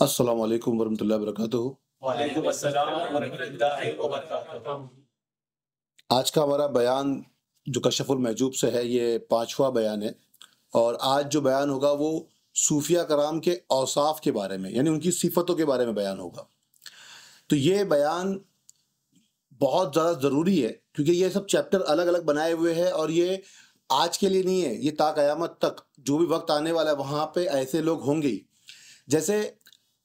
السلام علیکم ورحمۃ اللہ وبرکاتہ۔ وعلیکم السلام ورحمۃ اللہ وبرکاتہ۔ آج کا ہمارا بیان جو کشف المحجوب سے ہے، یہ 5واں بیان ہے، اور آج جو بیان ہوگا وہ صوفیہ کرام کے اوصاف کے بارے میں، یعنی ان کی صفتوں کے بارے میں بیان ہوگا۔ تو یہ بیان بہت زیادہ ضروری ہے، کیونکہ یہ سب چیپٹر الگ الگ بنائے ہوئے ہیں، اور یہ آج کے لیے نہیں ہے، یہ تا قیامت تک جو بھی وقت آنے والا ہے وہاں پہ ایسے لوگ ہوں گے ہی۔ جیسے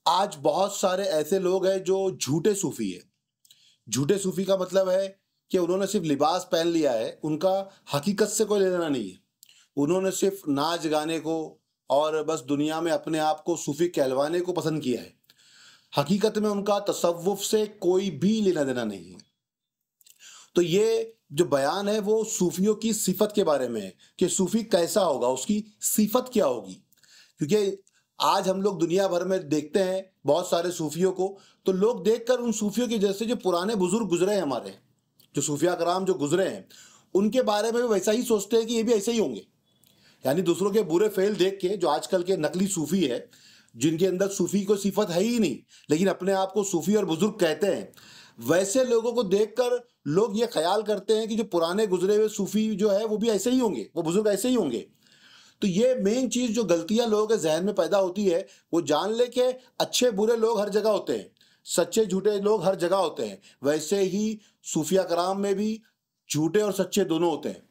آج بہت سارے ایسے لوگ ہیں جو جھوٹے صوفی ہیں۔ جھوٹے صوفی کا مطلب ہے کہ انہوں نے صرف لباس پہن لیا ہے، ان کا حقیقت سے کوئی لینا نہیں ہے۔ انہوں نے صرف ناچ گانے کو اور بس دنیا میں اپنے آپ کو صوفی کہلوانے کو پسند کیا ہے۔ حقیقت میں ان کا تصوف سے کوئی بھی لینا دینا نہیں ہے۔ تو یہ جو بیان ہے وہ صوفیوں کی صفت کے بارے میں ہے کہ صوفی کیسا ہوگا، اس کی صفت کیا ہوگی۔ کیونکہ آج ہم لوگ دنیا بھر میں دیکھتے ہیں بہت سارے صوفیوں کو، تو لوگ دیکھ کر ان صوفیوں کی جیسے جو پرانے بزرگ گزرے ہیں، ہمارے جو صوفیہ کرام جو گزرے ہیں، ان کے بارے میں بھی ویسا ہی سوچتے ہیں کہ یہ بھی ایسے ہی ہوں گے۔ یعنی دوسروں کے برے فعل دیکھ کے جو آج کل کے نقلی صوفی ہے، جن کے اندر صوفی کو صفت ہے ہی نہیں، لیکن اپنے آپ کو صوفی اور بزرگ کہتے ہیں، ویسے لوگوں کو دیکھ کر لوگ یہ خیال کرتے ہیں کہ جو پرانے گزرے ہوئے صوفی جو ہے وہ بھی ایسے ہی ہوں گے، وہ بزرگ ایسے ہی ہوں گے۔ تو یہ مین چیز جو غلطیاں لوگوں کے ذہن میں پیدا ہوتی ہے، وہ جان لے کہ اچھے برے لوگ ہر جگہ ہوتے ہیں، سچے جھوٹے لوگ ہر جگہ ہوتے ہیں۔ ویسے ہی صوفیہ کرام میں بھی جھوٹے اور سچے دونوں ہوتے ہیں۔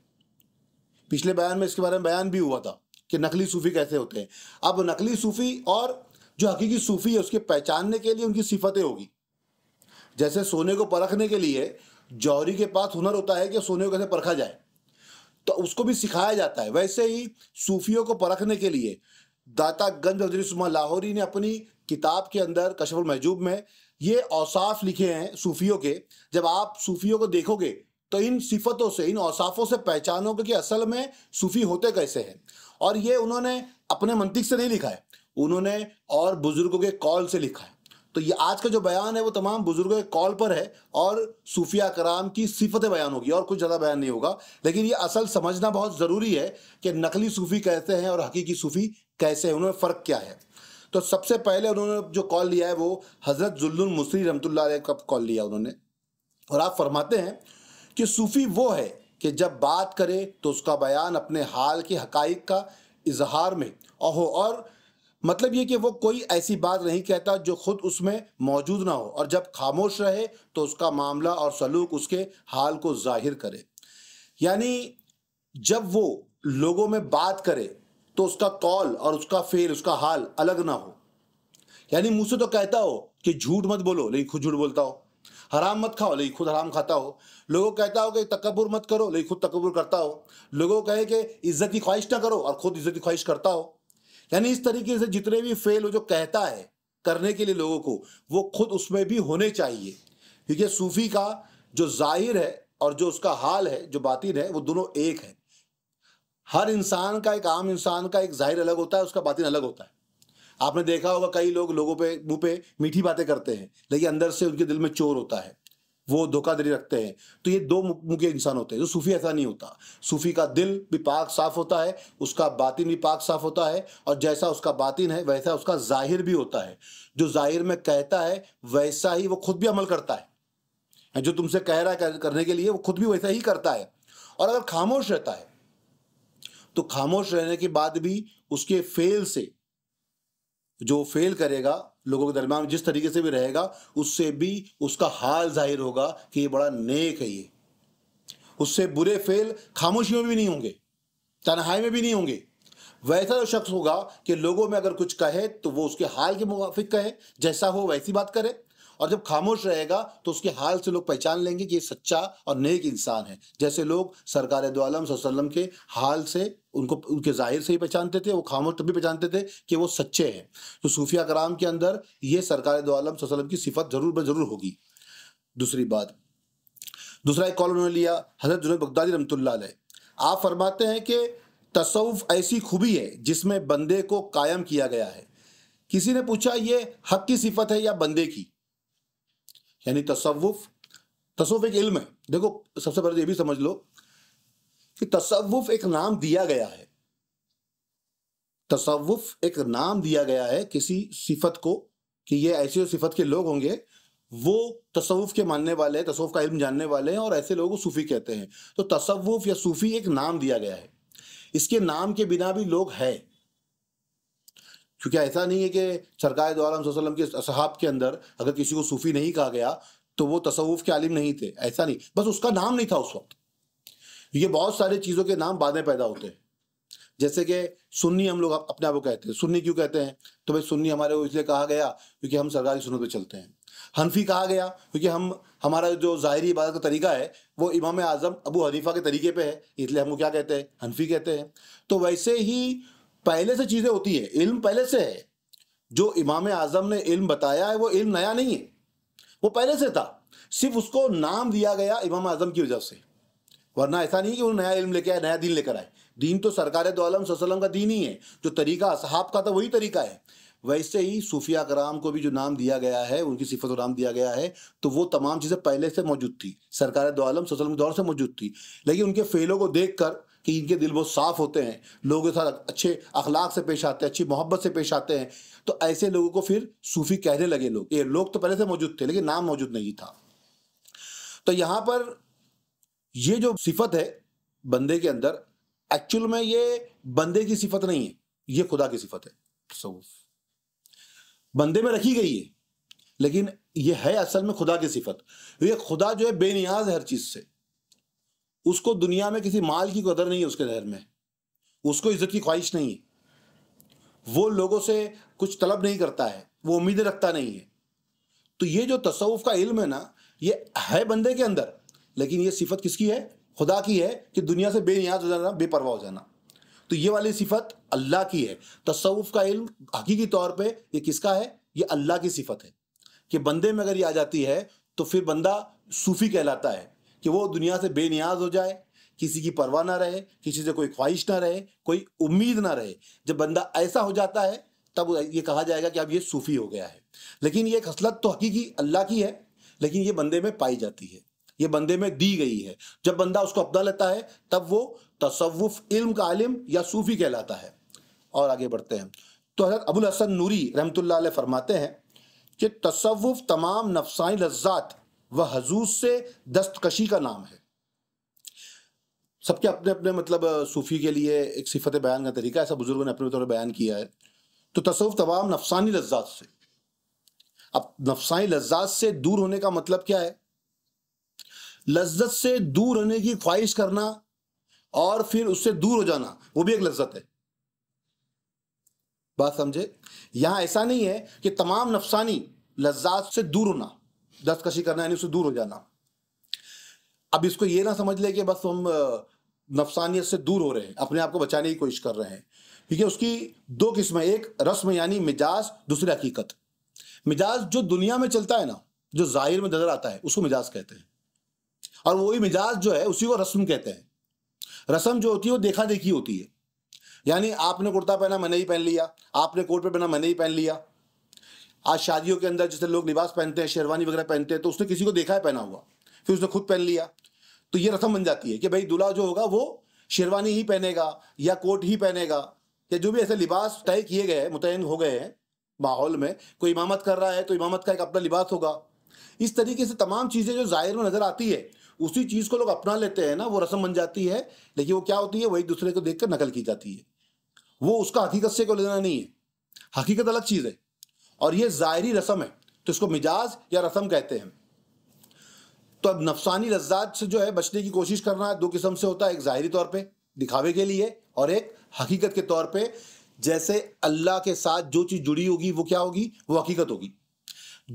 پچھلے بیان میں اس کے بارے میں بیان بھی ہوا تھا کہ نقلی صوفی کیسے ہوتے ہیں۔ اب نقلی صوفی اور جو حقیقی صوفی ہے اس کے پہچاننے کے لیے ان کی صفتیں ہوگی۔ جیسے سونے کو پرکھنے کے لیے جوہری کے پاس ہنر ہوتا ہے کہ سونے کو کیسے پرکھا جائے، تو اس کو بھی سکھایا جاتا ہے۔ ویسے ہی صوفیوں کو پرکھنے کے لیے داتا گنج حضرت عثمہ لاہوری نے اپنی کتاب کے اندر کشف المحجوب میں یہ اوصاف لکھے ہیں صوفیوں کے۔ جب آپ صوفیوں کو دیکھو گے تو ان صفتوں سے، ان اوصافوں سے پہچانو گے کہ اصل میں صوفی ہوتے کیسے ہیں۔ اور یہ انہوں نے اپنے منطق سے نہیں لکھا ہے، انہوں نے اور بزرگوں کے قول سے لکھا ہے۔ تو یہ آج کا جو بیان ہے وہ تمام بزرگوں کے قول پر ہے، اور صوفیہ کرام کی صفتیں بیان ہوگی، اور کچھ زیادہ بیان نہیں ہوگا۔ لیکن یہ اصل سمجھنا بہت ضروری ہے کہ نقلی صوفی کیسے ہیں اور حقیقی صوفی کیسے ہیں، انہوں میں فرق کیا ہے۔ تو سب سے پہلے انہوں نے جو قول لیا ہے وہ حضرت ذل المصری رحمۃ اللہ علیہ کا قول لیا انہوں نے، اور آپ فرماتے ہیں کہ صوفی وہ ہے کہ جب بات کرے تو اس کا بیان اپنے حال کے حقائق کا اظہار میں ہو، اور مطلب یہ کہ وہ کوئی ایسی بات نہیں کہتا جو خود اس میں موجود نہ ہو، اور جب خاموش رہے تو اس کا معاملہ اور سلوک اس کے حال کو ظاہر کرے۔ یعنی جب وہ لوگوں میں بات کرے تو اس کا قول اور اس کا فعل، اس کا حال الگ نہ ہو۔ یعنی منہ سے تو کہتا ہو کہ جھوٹ مت بولو لیکن خود جھوٹ بولتا ہو، حرام مت کھاؤ لیکن خود حرام کھاتا ہو، لوگوں کو کہتا ہو کہ تکبر مت کرو لیکن خود تکبر کرتا ہو، لوگوں کو کہے کہ عزت کی خواہش نہ کرو اور خود عزت کی خواہش کرتا ہو۔ یعنی اس طریقے سے جتنے بھی فعل وہ جو کہتا ہے کرنے کے لیے لوگوں کو، وہ خود اس میں بھی ہونے چاہیے۔ کیونکہ صوفی کا جو ظاہر ہے اور جو اس کا حال ہے، جو باطن ہے، وہ دونوں ایک ہے۔ ہر انسان کا، ایک عام انسان کا ایک ظاہر الگ ہوتا ہے، اس کا باطن الگ ہوتا ہے۔ آپ نے دیکھا ہوگا کئی لوگ لوگوں پہ منہ پہ میٹھی باتیں کرتے ہیں، لیکن اندر سے ان کے دل میں چور ہوتا ہے، وہ دھوکہ دھڑی رکھتے ہیں۔ تو یہ دو منہ کے انسان ہوتے ہیں۔ تو صوفی ایسا نہیں ہوتا۔ صوفی کا دل بھی پاک صاف ہوتا ہے، اس کا باطن بھی پاک صاف ہوتا ہے، اور جیسا اس کا باطن ہے ویسا اس کا ظاہر بھی ہوتا ہے۔ جو ظاہر میں کہتا ہے ویسا ہی وہ خود بھی عمل کرتا ہے۔ جو تم سے کہہ رہا ہے کرنے کے لیے، وہ خود بھی ویسا ہی کرتا ہے۔ اور اگر خاموش رہتا ہے تو خاموش رہنے کے بعد بھی اس کے فعل سے، جو فعل کرے گا لوگوں کے درمیان جس طریقے سے بھی رہے گا، اس سے بھی اس کا حال ظاہر ہوگا کہ یہ بڑا نیک ہے۔ یہ اس سے برے فعل خاموشیوں میں بھی نہیں ہوں گے، تنہائی میں بھی نہیں ہوں گے۔ ویسا جو شخص ہوگا کہ لوگوں میں اگر کچھ کہے تو وہ اس کے حال کے موافق کہے، جیسا ہو ویسی بات کرے، اور جب خاموش رہے گا تو اس کے حال سے لوگ پہچان لیں گے کہ یہ سچا اور نیک انسان ہے۔ جیسے لوگ سرکار دو عالم صلی اللہ علیہ وسلم کے حال سے، ان کے ظاہر سے ہی پہچانتے تھے، وہ خاموش تب بھی پہچانتے تھے کہ وہ سچے ہیں۔ تو صوفیہ کرام کے اندر یہ سرکار دو عالم صلی اللہ علیہ وسلم کی صفت ضرور بضرور ہوگی۔ دوسری بات، دوسرا ایک قول انہوں نے لیا حضرت جنید بغدادی رحمۃ اللہ علیہ۔ آپ فرماتے ہیں کہ تصوف ایسی خوبی ہے جس میں بندے کو قائم کیا گیا ہے۔ کسی نے پوچھا یہ حق کی صفت ہے یا بندے کی؟ یعنی تصوف ایک علم ہے۔ دیکھو سب سے پہلے یہ بھی سمجھ لو کہ تصوف ایک نام دیا گیا ہے۔ تصوف ایک نام دیا گیا ہے کسی صفت کو کہ یہ ایسی صفت کے لوگ ہوں گے وہ تصوف کے ماننے والے، تصوف کا علم جاننے والے ہیں، اور ایسے لوگوں کو صوفی کہتے ہیں۔ تو تصوف یا صوفی ایک نام دیا گیا ہے، اس کے نام کے بنا بھی لوگ ہیں، کیونکہ ایسا نہیں ہے کہ سرکار دو عالم صلی اللہ علیہ وسلم کے اصحاب کے اندر اگر کسی کو صوفی نہیں کہا گیا تو وہ تصوف کے عالم نہیں تھے، ایسا نہیں، بس اس کا نام نہیں تھا اس وقت۔ یہ بہت سارے چیزوں کے نام بعد میں پیدا ہوتے ہیں، جیسے کہ سنی ہم لوگ اپنے آپ کو کہتے ہیں۔ سنی کیوں کہتے ہیں؟ تو بھائی سنی ہمارے کو اس لیے کہا گیا کیونکہ ہم سرکار کی سنت پہ چلتے ہیں۔ حنفی کہا گیا کیونکہ ہمارا جو ظاہری عبادت کا طریقہ ہے وہ امام اعظم ابو حنیفہ کے طریقے پہ ہے، اس لیے ہم کو کیا کہتے ہیں؟ حنفی کہتے ہیں۔ تو ویسے ہی پہلے سے چیزیں ہوتی ہیں، علم پہلے سے ہے، جو امام اعظم نے علم بتایا ہے وہ علم نیا نہیں ہے، وہ پہلے سے تھا، صرف اس کو نام دیا گیا امام اعظم کی وجہ سے، ورنہ ایسا نہیں کہ وہ نیا علم لے کے آئے، نیا دین لے کر آئے۔ دین تو سرکار دو عالم صلی اللہ علیہ وسلم کا دین ہی ہے، جو طریقہ اصحاب کا تھا وہی طریقہ ہے۔ ویسے ہی صوفیہ کرام کو بھی جو نام دیا گیا ہے، ان کی صفت و نام دیا گیا ہے، تو وہ تمام چیزیں پہلے سے موجود تھی، سرکار دو عالم صلی اللہ علیہ وسلم کے دور سے موجود تھی، لیکن ان کے فعلوں کو دیکھ کر کہ ان کے دل بہت صاف ہوتے ہیں، لوگوں کے ساتھ اچھے اخلاق سے پیش آتے ہیں، اچھی محبت سے پیش آتے ہیں، تو ایسے لوگوں کو پھر صوفی کہنے لگے لوگ۔ یہ لوگ تو پہلے سے موجود تھے لیکن نام موجود نہیں تھا۔ تو یہاں پر یہ جو صفت ہے بندے کے اندر، ایکچول میں یہ بندے کی صفت نہیں ہے، یہ خدا کی صفت ہے۔ تصوف بندے میں رکھی گئی ہے لیکن یہ ہے اصل میں خدا کی صفت۔ یہ خدا جو ہے بے نیاز ہے ہر چیز سے، اس کو دنیا میں کسی مال کی قدر نہیں ہے، اس کے ذہن میں اس کو عزت کی خواہش نہیں ہے، وہ لوگوں سے کچھ طلب نہیں کرتا ہے، وہ امیدیں رکھتا نہیں ہے۔ تو یہ جو تصوف کا علم ہے نا، یہ ہے بندے کے اندر، لیکن یہ صفت کس کی ہے؟ خدا کی ہے، کہ دنیا سے بے نیاز ہو جانا، بے پرواہ ہو جانا۔ تو یہ والی صفت اللہ کی ہے۔ تصوف کا علم حقیقی طور پہ یہ کس کا ہے؟ یہ اللہ کی صفت ہے، کہ بندے میں اگر یہ آ جاتی ہے تو پھر بندہ صوفی کہلاتا ہے، کہ وہ دنیا سے بے نیاز ہو جائے، کسی کی پرواہ نہ رہے، کسی سے کوئی خواہش نہ رہے، کوئی امید نہ رہے۔ جب بندہ ایسا ہو جاتا ہے تب یہ کہا جائے گا کہ اب یہ صوفی ہو گیا ہے۔ لیکن یہ خصلت تو حقیقی اللہ کی ہے، لیکن یہ بندے میں پائی جاتی ہے، یہ بندے میں دی گئی ہے۔ جب بندہ اس کو اپنا لیتا ہے تب وہ تصوف علم کا عالم یا صوفی کہلاتا ہے۔ اور آگے بڑھتے ہیں تو حضرت ابو الحسن نوری رحمۃ اللہ علیہ فرماتے ہیں کہ تصوف تمام نفسانی لذات و حظوظ سے دستکشی کا نام ہے۔ سب کے اپنے اپنے مطلب صوفی کے لیے ایک صفت بیان کا طریقہ ایسا بزرگوں نے اپنے طور پر بیان کیا ہے۔ تو تصوف تمام نفسانی لذات سے، اب نفسانی لذات سے دور ہونے کا مطلب کیا ہے؟ لذت سے دور ہونے کی خواہش کرنا اور پھر اس سے دور ہو جانا، وہ بھی ایک لذت ہے۔ بات سمجھے؟ یہاں ایسا نہیں ہے کہ تمام نفسانی لذات سے دور ہونا، دستکشی کرنا یعنی اس سے دور ہو جانا۔ اب اس کو یہ نہ سمجھ لے کہ بس ہم نفسانیت سے دور ہو رہے ہیں، اپنے آپ کو بچانے کی کوشش کر رہے ہیں، کیونکہ اس کی دو قسمیں، ایک رسم یعنی مجاز، دوسری حقیقت۔ مجاز جو دنیا میں چلتا ہے نا، جو ظاہر میں نظر آتا ہے، اس کو مجاز کہتے ہیں، اور وہی مجاز جو ہے اسی کو رسم کہتے ہیں۔ رسم جو ہوتی ہے وہ دیکھا دیکھی ہوتی ہے، یعنی آپ نے کرتا پہنا میں نے ہی پہن لیا، آپ نے کوٹ پہ پہنا میں نے ہی پہن لیا۔ آج شادیوں کے اندر جیسے لوگ لباس پہنتے ہیں، شیروانی وغیرہ پہنتے ہیں، تو اس نے کسی کو دیکھا ہے پہنا ہوا، پھر اس نے خود پہن لیا، تو یہ رسم بن جاتی ہے کہ بھائی دلہا جو ہوگا وہ شیروانی ہی پہنے گا یا کوٹ ہی پہنے گا، یا جو بھی ایسے لباس طے کیے گئے ہیں، متعین ہو گئے ہیں ماحول میں۔ کوئی امامت کر رہا ہے تو امامت کا ایک اپنا لباس ہوگا۔ اس طریقے سے تمام چیزیں جو ظاہر میں نظر آتی ہے اسی چیز کو لوگ اپنا لیتے ہیں نا، وہ رسم بن جاتی ہے، لیکن وہ کیا ہوتی ہے؟ وہ ایک دوسرے کو دیکھ کر نقل کی جاتی ہے، وہ اس کا حقیقت سے کوئی لینا نہیں ہے، حقیقت الگ چیز ہے، اور یہ ظاہری رسم ہے، تو اس کو مجاز یا رسم کہتے ہیں۔ تو اب نفسانی لذات سے جو ہے بچنے کی کوشش کرنا دو قسم سے ہوتا ہے، ایک ظاہری طور پہ دکھاوے کے لیے، اور ایک حقیقت کے طور پہ، جیسے اللہ کے ساتھ جو چیز جڑی ہوگی وہ کیا ہوگی؟ وہ حقیقت ہوگی۔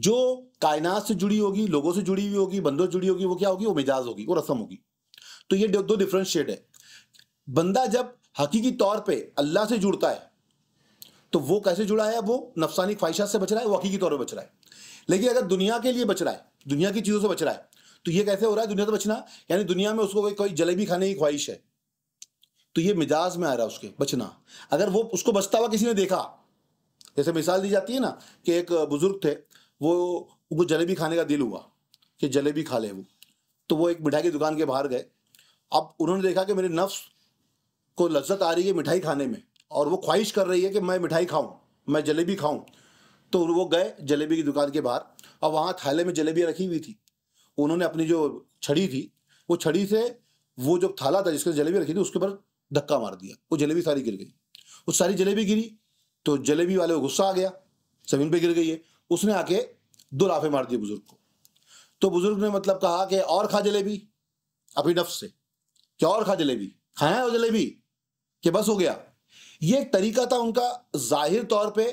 جو کائنات سے جڑی ہوگی، لوگوں سے جڑی ہوئی ہوگی، بندوں سے جڑی ہوگی، وہ کیا ہوگی؟ وہ مجاز ہوگی، وہ رسم ہوگی۔ تو یہ دو ڈفرینٹ شیڈ ہے۔ بندہ جب حقیقی طور پہ اللہ سے جڑتا ہے تو وہ کیسے جڑا ہے؟ وہ نفسانی خواہشات سے بچ رہا ہے، وہ حقیقی طور پہ بچ رہا ہے۔ لیکن اگر دنیا کے لیے بچ رہا ہے، دنیا کی چیزوں سے بچ رہا ہے، تو یہ کیسے ہو رہا ہے دنیا سے بچنا؟ یعنی دنیا میں اس کو کوئی جلیبی کھانے کی خواہش ہے تو یہ مجاز میں آ رہا ہے اس کے بچنا۔ اگر وہ اس کو بچتا ہوا کسی نے دیکھا، جیسے مثال دی جاتی ہے نا کہ ایک بزرگ تھے، وہ جلیبی کھانے کا دل ہوا کہ جلیبی کھا لے، تو وہ ایک مٹھائی کی دکان کے باہر گئے۔ اب انہوں نے دیکھا کہ میرے نفس کو لذت آ رہی ہے مٹھائی کھانے میں، اور وہ خواہش کر رہی ہے کہ میں مٹھائی کھاؤں، میں جلیبی کھاؤں، تو وہ گئے جلیبی کی دکان کے باہر اور وہاں تھالے میں جلیبیاں رکھی ہوئی تھی. انہوں نے اپنی جو چھڑی تھی وہ چھڑی سے وہ جو تھالا تھا جس کے جلیبی رکھی تھی اس کے اوپر دھکا مار دیا, وہ جلیبی ساری گر گئی. وہ ساری جلیبی گری تو جلیبی والے کو غصہ آ گیا, زمین پہ گر گئی ہے. اس نے آ کے 2 لافے مار دیے بزرگ کو. تو بزرگ نے مطلب کہا کہ اور کھا جلیبی, اپنی نفس سے کہ اور کھا جلیبی, کھایا وہ جلیبی کہ بس ہو گیا. یہ ایک طریقہ تھا ان کا ظاہر طور پہ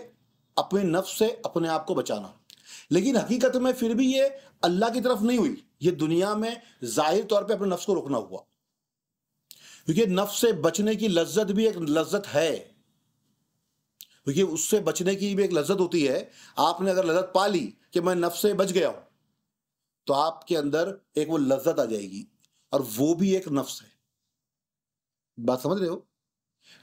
اپنے نفس سے اپنے آپ کو بچانا, لیکن حقیقت میں پھر بھی یہ اللہ کی طرف نہیں ہوئی, یہ دنیا میں ظاہر طور پہ اپنے نفس کو روکنا ہوا. کیونکہ نفس سے بچنے کی لذت بھی ایک لذت ہے, کیونکہ اس سے بچنے کی بھی ایک لذت ہوتی ہے. آپ نے اگر لذت پا لی کہ میں نفس سے بچ گیا ہوں تو آپ کے اندر ایک وہ لذت آ جائے گی, اور وہ بھی ایک نفس ہے. بات سمجھ رہے ہو؟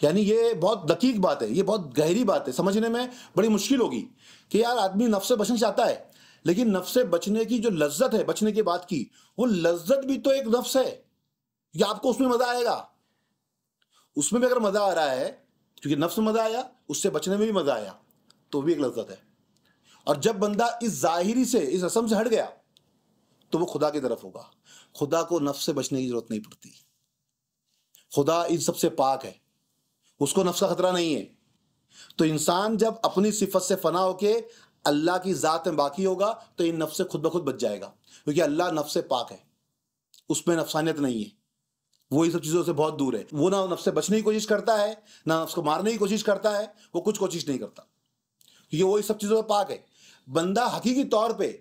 یعنی یہ بہت دقیق بات ہے, یہ بہت گہری بات ہے, سمجھنے میں بڑی مشکل ہوگی کہ یار آدمی نفس سے بچنا چاہتا ہے, لیکن نفس سے بچنے کی جو لذت ہے بچنے کے بعد کی, وہ لذت بھی تو ایک نفس ہے. کہ آپ کو اس میں مزہ آئے گا, اس میں بھی اگر مزہ آ رہا ہے کیونکہ نفس میں مزہ آیا, اس سے بچنے میں بھی مزہ آیا, تو بھی ایک لذت ہے. اور جب بندہ اس ظاہری سے اس رسم سے ہٹ گیا تو وہ خدا کی طرف ہوگا. خدا کو نفس سے بچنے کی ضرورت نہیں پڑتی, خدا ان سب سے پاک ہے, اس کو نفس کا خطرہ نہیں ہے. تو انسان جب اپنی صفت سے فنا ہو کے اللہ کی ذات میں باقی ہوگا تو ان نفس سے خود بخود بچ جائے گا, کیونکہ اللہ نفس سے پاک ہے, اس میں نفسانیت نہیں ہے, وہ ان سب چیزوں سے بہت دور ہے. وہ نہ نفس سے بچنے کی کوشش کرتا ہے, نہ نفس کو مارنے کی کوشش کرتا ہے, وہ کچھ کوشش نہیں کرتا, کیونکہ وہ ان سب چیزوں سے پاک ہے. بندہ حقیقی طور پہ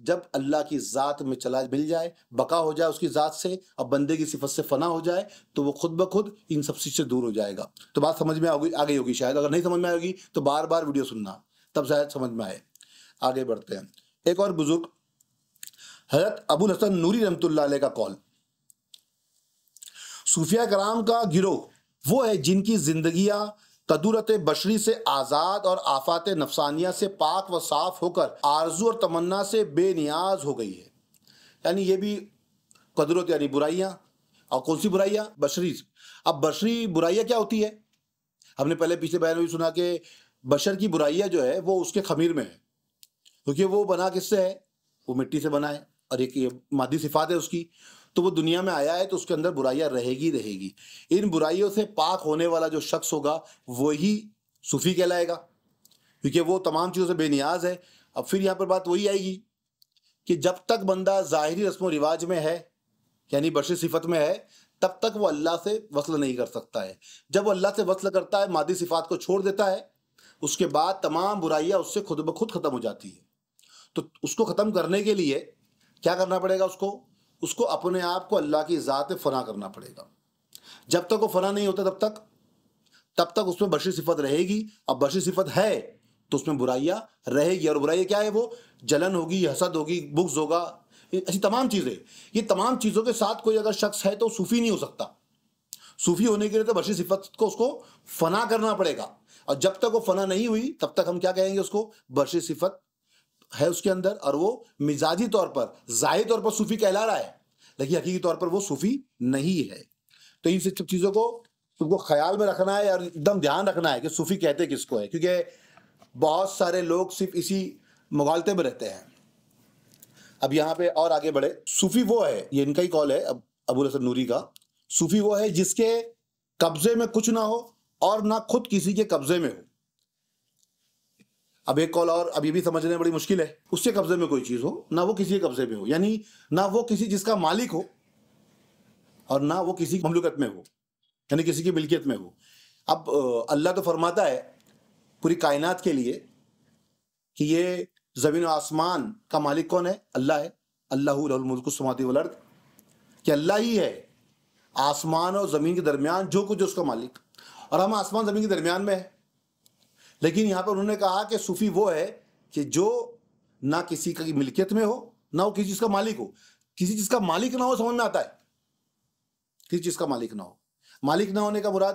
جب اللہ کی ذات میں چلا مل جائے, بقا ہو جائے اس کی ذات سے, اور بندے کی صفت سے فنا ہو جائے, تو وہ خود بخود ان سب چیز سے دور ہو جائے گا. تو بات سمجھ میں آ گئی ہوگی شاید, اگر نہیں سمجھ میں آئے گی تو بار بار ویڈیو سننا, تب شاید سمجھ میں آئے. آگے بڑھتے ہیں. ایک اور بزرگ حضرت ابو الحسن نوری رحمۃ اللہ علیہ کا قول, صوفیہ کرام کا گروہ وہ ہے جن کی زندگیاں قدرت بشری سے آزاد اور آفات نفسانیہ سے پاک و صاف ہو کر آرزو اور تمنا سے بے نیاز ہو گئی ہے. یعنی یہ بھی قدرت یعنی برائیاں, اور کون سی برائیاں؟ بشری. اب بشری برائیاں کیا ہوتی ہے؟ ہم نے پہلے پیچھے بیان میں سنا کہ بشر کی برائیاں جو ہے وہ اس کے خمیر میں ہے, کیونکہ وہ بنا کس سے ہے؟ وہ مٹی سے بنا ہے, اور ایک یہ مادی صفات ہے اس کی. تو وہ دنیا میں آیا ہے تو اس کے اندر برائیاں رہے گی. ان برائیوں سے پاک ہونے والا جو شخص ہوگا وہی صوفی کہلائے گا, کیونکہ وہ تمام چیزوں سے بے نیاز ہے. اب پھر یہاں پر بات وہی آئے گی کہ جب تک بندہ ظاہری رسم و رواج میں ہے, یعنی بشری صفت میں ہے, تب تک وہ اللہ سے وصل نہیں کر سکتا ہے. جب وہ اللہ سے وصل کرتا ہے, مادی صفات کو چھوڑ دیتا ہے, اس کے بعد تمام برائیاں اس سے خود بخود ختم ہو جاتی ہے. تو اس کو ختم کرنے کے لیے کیا کرنا پڑے گا؟ اس کو اپنے آپ کو اللہ کی ذات میں فنا کرنا پڑے گا. جب تک وہ فنا نہیں ہوتا تب تک اس میں بشری صفت رہے گی. اب بشری صفت ہے تو اس میں برائیاں رہے گی, اور برائیاں کیا ہے؟ وہ جلن ہوگی, حسد ہوگی, بغض ہوگا, ایسی تمام چیزیں. یہ تمام چیزوں کے ساتھ کوئی اگر شخص ہے تو صوفی نہیں ہو سکتا. صوفی ہونے کے لیے تو بشری صفت کو اس کو فنا کرنا پڑے گا, اور جب تک وہ فنا نہیں ہوئی تب تک ہم کیا کہیں گے؟ اس کو بشری صفت ہے اس کے اندر, اور وہ مزاجی طور پر ظاہری طور پر صوفی کہلا رہا ہے, لیکن حقیقی طور پر وہ صوفی نہیں ہے. تو ان سب چیزوں کو تم کو خیال میں رکھنا ہے اور ایک دم دھیان رکھنا ہے کہ صوفی کہتے کس کو ہے, کیونکہ بہت سارے لوگ صرف اسی مغالطے میں رہتے ہیں. اب یہاں پہ اور آگے بڑھے. صوفی وہ ہے, یہ ان کا ہی قول ہے ابو الحسن نوری کا, صوفی وہ ہے جس کے قبضے میں کچھ نہ ہو اور نہ خود کسی کے قبضے میں ہو. اب ایک قول اور, اب یہ بھی سمجھنے میں بڑی مشکل ہے. اس کے قبضے میں کوئی چیز ہو, نہ وہ کسی کے قبضے میں ہو, یعنی نہ وہ کسی جس کا مالک ہو اور نہ وہ کسی کی مملکت میں ہو, یعنی کسی کی ملکیت میں ہو. اب اللہ تو فرماتا ہے پوری کائنات کے لیے کہ یہ زمین و آسمان کا مالک کون ہے؟ اللہ ہے. اللہ لہ الملک السماوات والارض, کہ اللہ ہی ہے آسمان اور زمین کے درمیان جو کچھ اس کا مالک, اور ہم آسمان زمین کے درمیان میں ہیں. لیکن یہاں پر انہوں نے کہا کہ صوفی وہ ہے کہ جو نہ کسی کی ملکیت میں ہو, نہ وہ کسی چیز کا مالک ہو. کسی چیز کا مالک نہ ہو سمجھ میں آتا ہے, کسی چیز کا مالک نہ ہو. مالک نہ ہونے کا مراد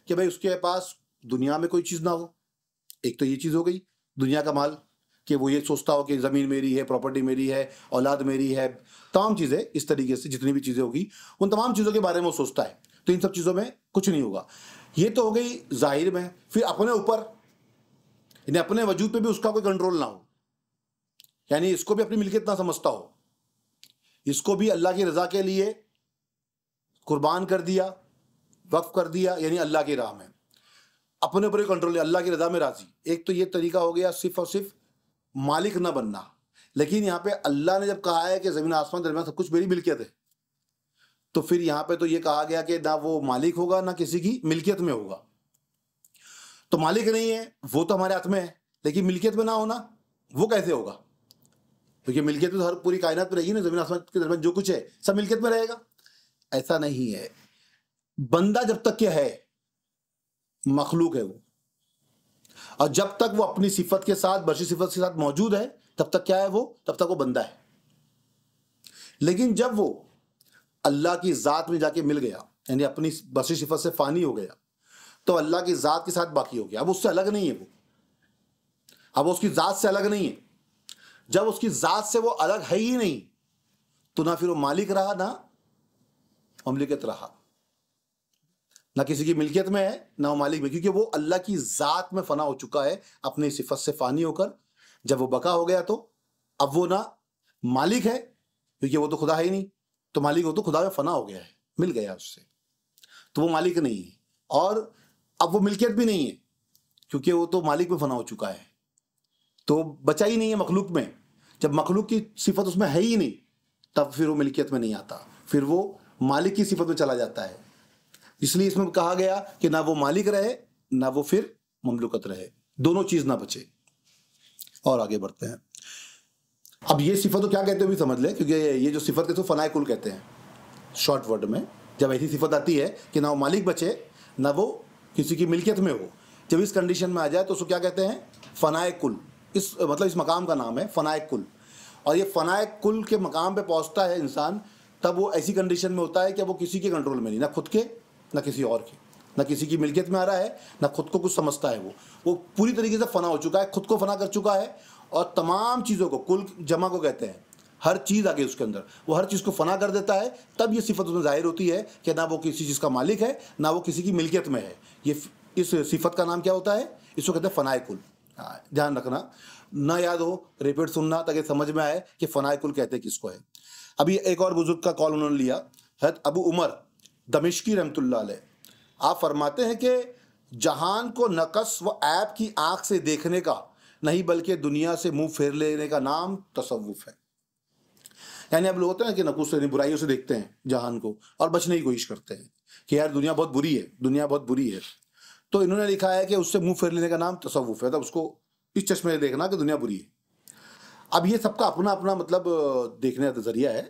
کہ بھائی اس کے پاس دنیا میں کوئی چیز نہ ہو. ایک تو یہ چیز ہو گئی دنیا کا مال, کہ وہ یہ سوچتا ہو کہ زمین میری ہے, پراپرٹی میری ہے, اولاد میری ہے, تمام چیزیں اس طریقے سے جتنی بھی چیزیں ہوگی ان تمام چیزوں کے بارے میں وہ سوچتا ہے. تو ان سب چیزوں میں کچھ نہیں ہوگا. یہ تو ہو گئی ظاہر میں. پھر اپنے اوپر یعنی اپنے وجود پہ بھی اس کا کوئی کنٹرول نہ ہو، یعنی اس کو بھی اپنی ملکیت نہ سمجھتا ہو، اس کو بھی اللہ کی رضا کے لیے قربان کر دیا، وقف کر دیا، یعنی اللہ کی راہ میں اپنے اوپر کنٹرول، اللہ کی رضا میں راضی۔ ایک تو یہ طریقہ ہو گیا صرف اور صرف مالک نہ بننا، لیکن یہاں پہ اللہ نے جب کہا ہے کہ زمین آسمان درمیان سب کچھ میری ملکیت ہے، تو پھر یہاں پہ تو یہ کہا گیا کہ نہ وہ مالک ہوگا نہ کسی کی ملکیت میں ہوگا۔ تو مالک نہیں ہے وہ تو ہمارے ہاتھ میں ہے، لیکن ملکیت میں نہ ہونا وہ کیسے ہوگا؟ کیونکہ ملکیت تو ہر پوری کائنات میں رہے گی نا، زمین آسمان کے درمیان جو کچھ ہے سب ملکیت میں رہے گا، ایسا نہیں ہے۔ بندہ جب تک کہ ہے مخلوق ہے وہ، اور جب تک وہ اپنی صفت کے ساتھ، بشری صفت کے ساتھ موجود ہے تب تک کیا ہے وہ؟ تب تک وہ بندہ ہے۔ لیکن جب وہ اللہ کی ذات میں جا کے مل گیا، یعنی اپنی بشری صفت سے فانی ہو گیا، تو اللہ کی ذات کے ساتھ باقی ہو گیا، اب اس سے الگ نہیں ہے وہ، اب اس کی ذات سے الگ نہیں ہے۔ جب اس کی ذات سے وہ الگ ہے ہی نہیں تو نہ پھر وہ مالک رہا نہ مملکت رہا، نہ کسی کی ملکیت میں ہے نہ وہ مالک میں، کیونکہ وہ اللہ کی ذات میں فنا ہو چکا ہے، اپنی صفت سے فانی ہو کر جب وہ بقا ہو گیا تو اب وہ نہ مالک ہے، کیونکہ وہ تو خدا ہے ہی نہیں، تو مالک ہو تو خدا میں فنا ہو گیا ہے، مل گیا اس سے، تو وہ مالک نہیں ہے، اور اب وہ ملکیت بھی نہیں ہے کیونکہ وہ تو مالک میں فنا ہو چکا ہے، تو بچا ہی نہیں ہے مخلوق میں۔ جب مخلوق کی صفت اس میں ہے ہی نہیں تب پھر وہ ملکیت میں نہیں آتا، پھر وہ مالک کی صفت میں چلا جاتا ہے۔ اس لیے اس میں کہا گیا کہ نہ وہ مالک رہے نہ وہ پھر مملوکت رہے، دونوں چیز نہ بچے۔ اور آگے بڑھتے ہیں۔ اب یہ صفت تو کیا کہتے ہیں بھی سمجھ لیں، کیونکہ یہ جو صفت کہتے ہیں فنائے کل کہتے ہیں شارٹ ورڈ میں۔ جب ایسی صفت آتی ہے کہ نہ وہ مالک بچے نہ وہ کسی کی ملکیت میں ہو، جب اس کنڈیشن میں آ جائے تو اس کو کیا کہتے ہیں؟ فنائے کل۔ مطلب اس مقام کا نام ہے فنائے کل، اور یہ فنائے کل کے مقام پہ پہنچتا ہے انسان تب وہ ایسی کنڈیشن میں ہوتا ہے کہ وہ کسی کے کنٹرول میں نہیں، نہ خود کے نہ کسی اور کے، نہ کسی کی ملکیت میں آ رہا ہے نہ خود کو کچھ سمجھتا ہے، وہ پوری طریقے سے فنا ہو چکا ہے، خود کو فنا کر چکا ہے، اور تمام چیزوں کو، کل جمع کو کہتے ہیں، ہر چیز آگے اس کے اندر، وہ ہر چیز کو فنا کر دیتا ہے، تب یہ صفت اس میں ظاہر ہوتی ہے کہ نہ وہ کسی چیز کا مالک ہے نہ وہ کسی کی ملکیت میں ہے۔ یہ اس صفت کا نام کیا ہوتا ہے؟ اس کو کہتے ہیں فنائے کل۔ دھیان رکھنا، نہ یاد ہو ریپیٹ سننا تاکہ سمجھ میں آئے کہ فنائے کل کہتے کس کو ہے۔ ابھی ایک اور بزرگ کا کال انہوں نے لیا، حضرت ابو عمر دمشقی رحمۃ اللہ علیہ۔ آپ فرماتے ہیں کہ جہان کو نقص و عیب کی آنکھ سے دیکھنے کا نہیں بلکہ دنیا سے منہ پھیر لینے کا نام تصوف ہے۔ یعنی اب لوگ ہوتے ہیں کہ نقص سے برائیوں سے دیکھتے ہیں جہان کو اور بچنے کی کوشش کرتے ہیں کہ یار دنیا بہت بری ہے، دنیا بہت بری ہے، تو انہوں نے لکھا ہے کہ اس سے منہ پھیر لینے کا نام تصوف ہے، تب اس کو اس چشمے سے دیکھنا کہ دنیا بری ہے۔ اب یہ سب کا اپنا اپنا مطلب دیکھنے کا ذریعہ ہے،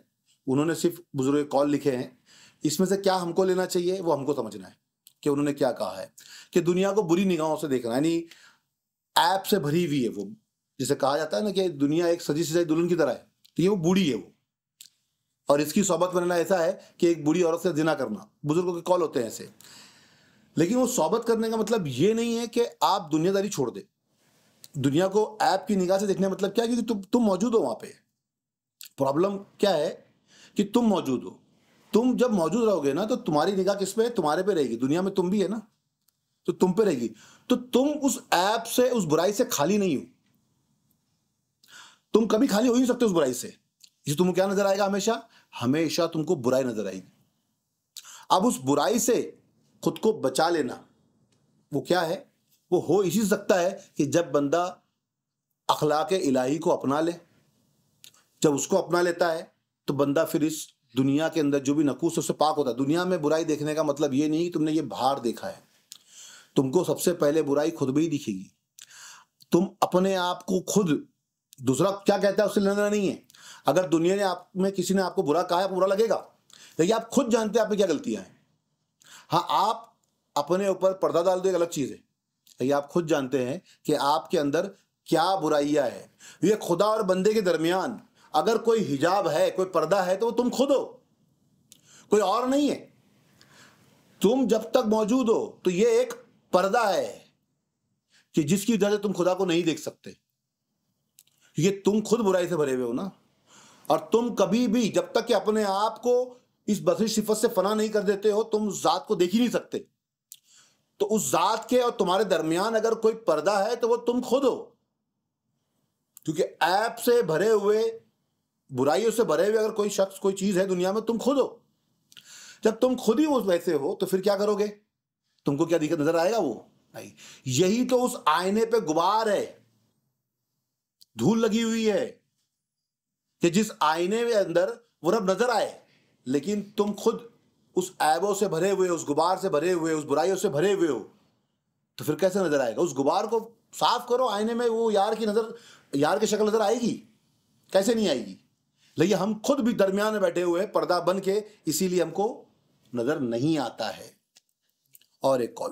انہوں نے صرف بزرگ کال لکھے ہیں، اس میں سے کیا ہم کو لینا چاہیے وہ ہم کو سمجھنا ہے کہ انہوں نے کیا کہا ہے کہ دنیا کو بری نگاہوں سے دیکھنا، یعنی ایپ سے بھری ہوئی ہے وہ، جسے کہا جاتا ہے نا کہ دنیا ایک سجی سجائی دلہن کی طرح ہے، تو یہ وہ بوڑھی ہے وہ، اور اس کی صحبت میں رہنا ایسا ہے کہ ایک بوڑھی عورت سے زنا کرنا، بزرگوں کے کال ہوتے ہیں ایسے۔ لیکن وہ صحبت کرنے کا مطلب یہ نہیں ہے کہ آپ دنیا داری چھوڑ دیں، دنیا کو ایپ کی نگاہ سے دیکھنے کا مطلب کیا ہے کہ تم موجود ہو وہاں پہ۔ پرابلم کیا ہے کہ تم موجود ہو، تم جب موجود رہو گے نا تو تمہاری نگاہ کس پہ ہے؟ تمہارے پہ رہے گی، دنیا میں تم بھی ہے نا تو تم پہ رہے گی، تو تم اس ایپ سے، اس برائی سے خالی نہیں ہو، تم کبھی خالی ہو ہی نہیں سکتے اس برائی سے۔ یہ تم کو کیا نظر آئے گا؟ ہمیشہ ہمیشہ تم کو برائی نظر آئے گی۔ اب اس برائی سے خود کو بچا لینا وہ کیا ہے؟ وہ ہو اسی سکتا ہے کہ جب بندہ اخلاق الہی کو اپنا لے، جب اس کو اپنا لیتا ہے تو بندہ پھر اس دنیا کے اندر جو بھی نقوص ہے اس سے پاک ہوتا ہے۔ دنیا میں برائی دیکھنے کا مطلب یہ نہیں کہ تم نے یہ باہر دیکھا ہے، تم کو سب سے پہلے برائی خود بھی دکھے گی، تم اپنے آپ کو خود، دوسرا کیا کہتا ہے اس سے لینا نہیں ہے۔ اگر دنیا نے آپ میں کسی نے آپ کو برا کہا ہے، برا لگے گا، لیکن آپ خود جانتے ہیں آپ میں کیا غلطیاں ہیں۔ ہاں آپ اپنے اوپر پردہ ڈال دو ایک الگ چیز ہے، لیکن آپ خود جانتے ہیں کہ آپ کے اندر کیا برائیاں ہیں۔ یہ خدا اور بندے کے درمیان اگر کوئی حجاب ہے، کوئی پردہ ہے تو وہ تم خود ہو، کوئی اور نہیں ہے۔ تم جب تک موجود ہو تو یہ ایک پردہ ہے کہ جس کی وجہ سے تم خدا کو نہیں دیکھ سکتے، یہ تم خود برائی سے بھرے ہوئے ہو نا۔ اور تم کبھی بھی جب تک کہ اپنے آپ کو اس بصری صفت سے فنا نہیں کر دیتے ہو تم ذات کو دیکھ ہی نہیں سکتے۔ تو اس ذات کے اور تمہارے درمیان اگر کوئی پردہ ہے تو وہ تم خود ہو، کیونکہ عیب سے بھرے ہوئے، برائیوں سے بھرے ہوئے اگر کوئی شخص کوئی چیز ہے دنیا میں، تم خود ہو۔ جب تم خود ہی ویسے ہو تو پھر کیا کرو گے؟ تم کو کیا دقت نظر آئے گا؟ وہ نہیں۔ یہی تو اس آئینے پہ غبار ہے، دھول لگی ہوئی ہے، کہ جس آئینے کے اندر وہ رب نظر آئے، لیکن تم خود اس عیبوں سے بھرے ہوئے، اس غبار سے بھرے ہوئے، اس برائیوں سے بھرے ہوئے ہو، تو پھر کیسے نظر آئے گا؟ اس غبار کو صاف کرو، آئینے میں وہ یار کی شکل نظر آئے گی؟ کیسے نہیں آئے گی؟ لیکن ہم خود بھی درمیان میں بیٹھے ہوئے ہیں پردہ بن کے، اسی لیے ہم کو نظر نہیں آتا ہے۔ اور ایک کال،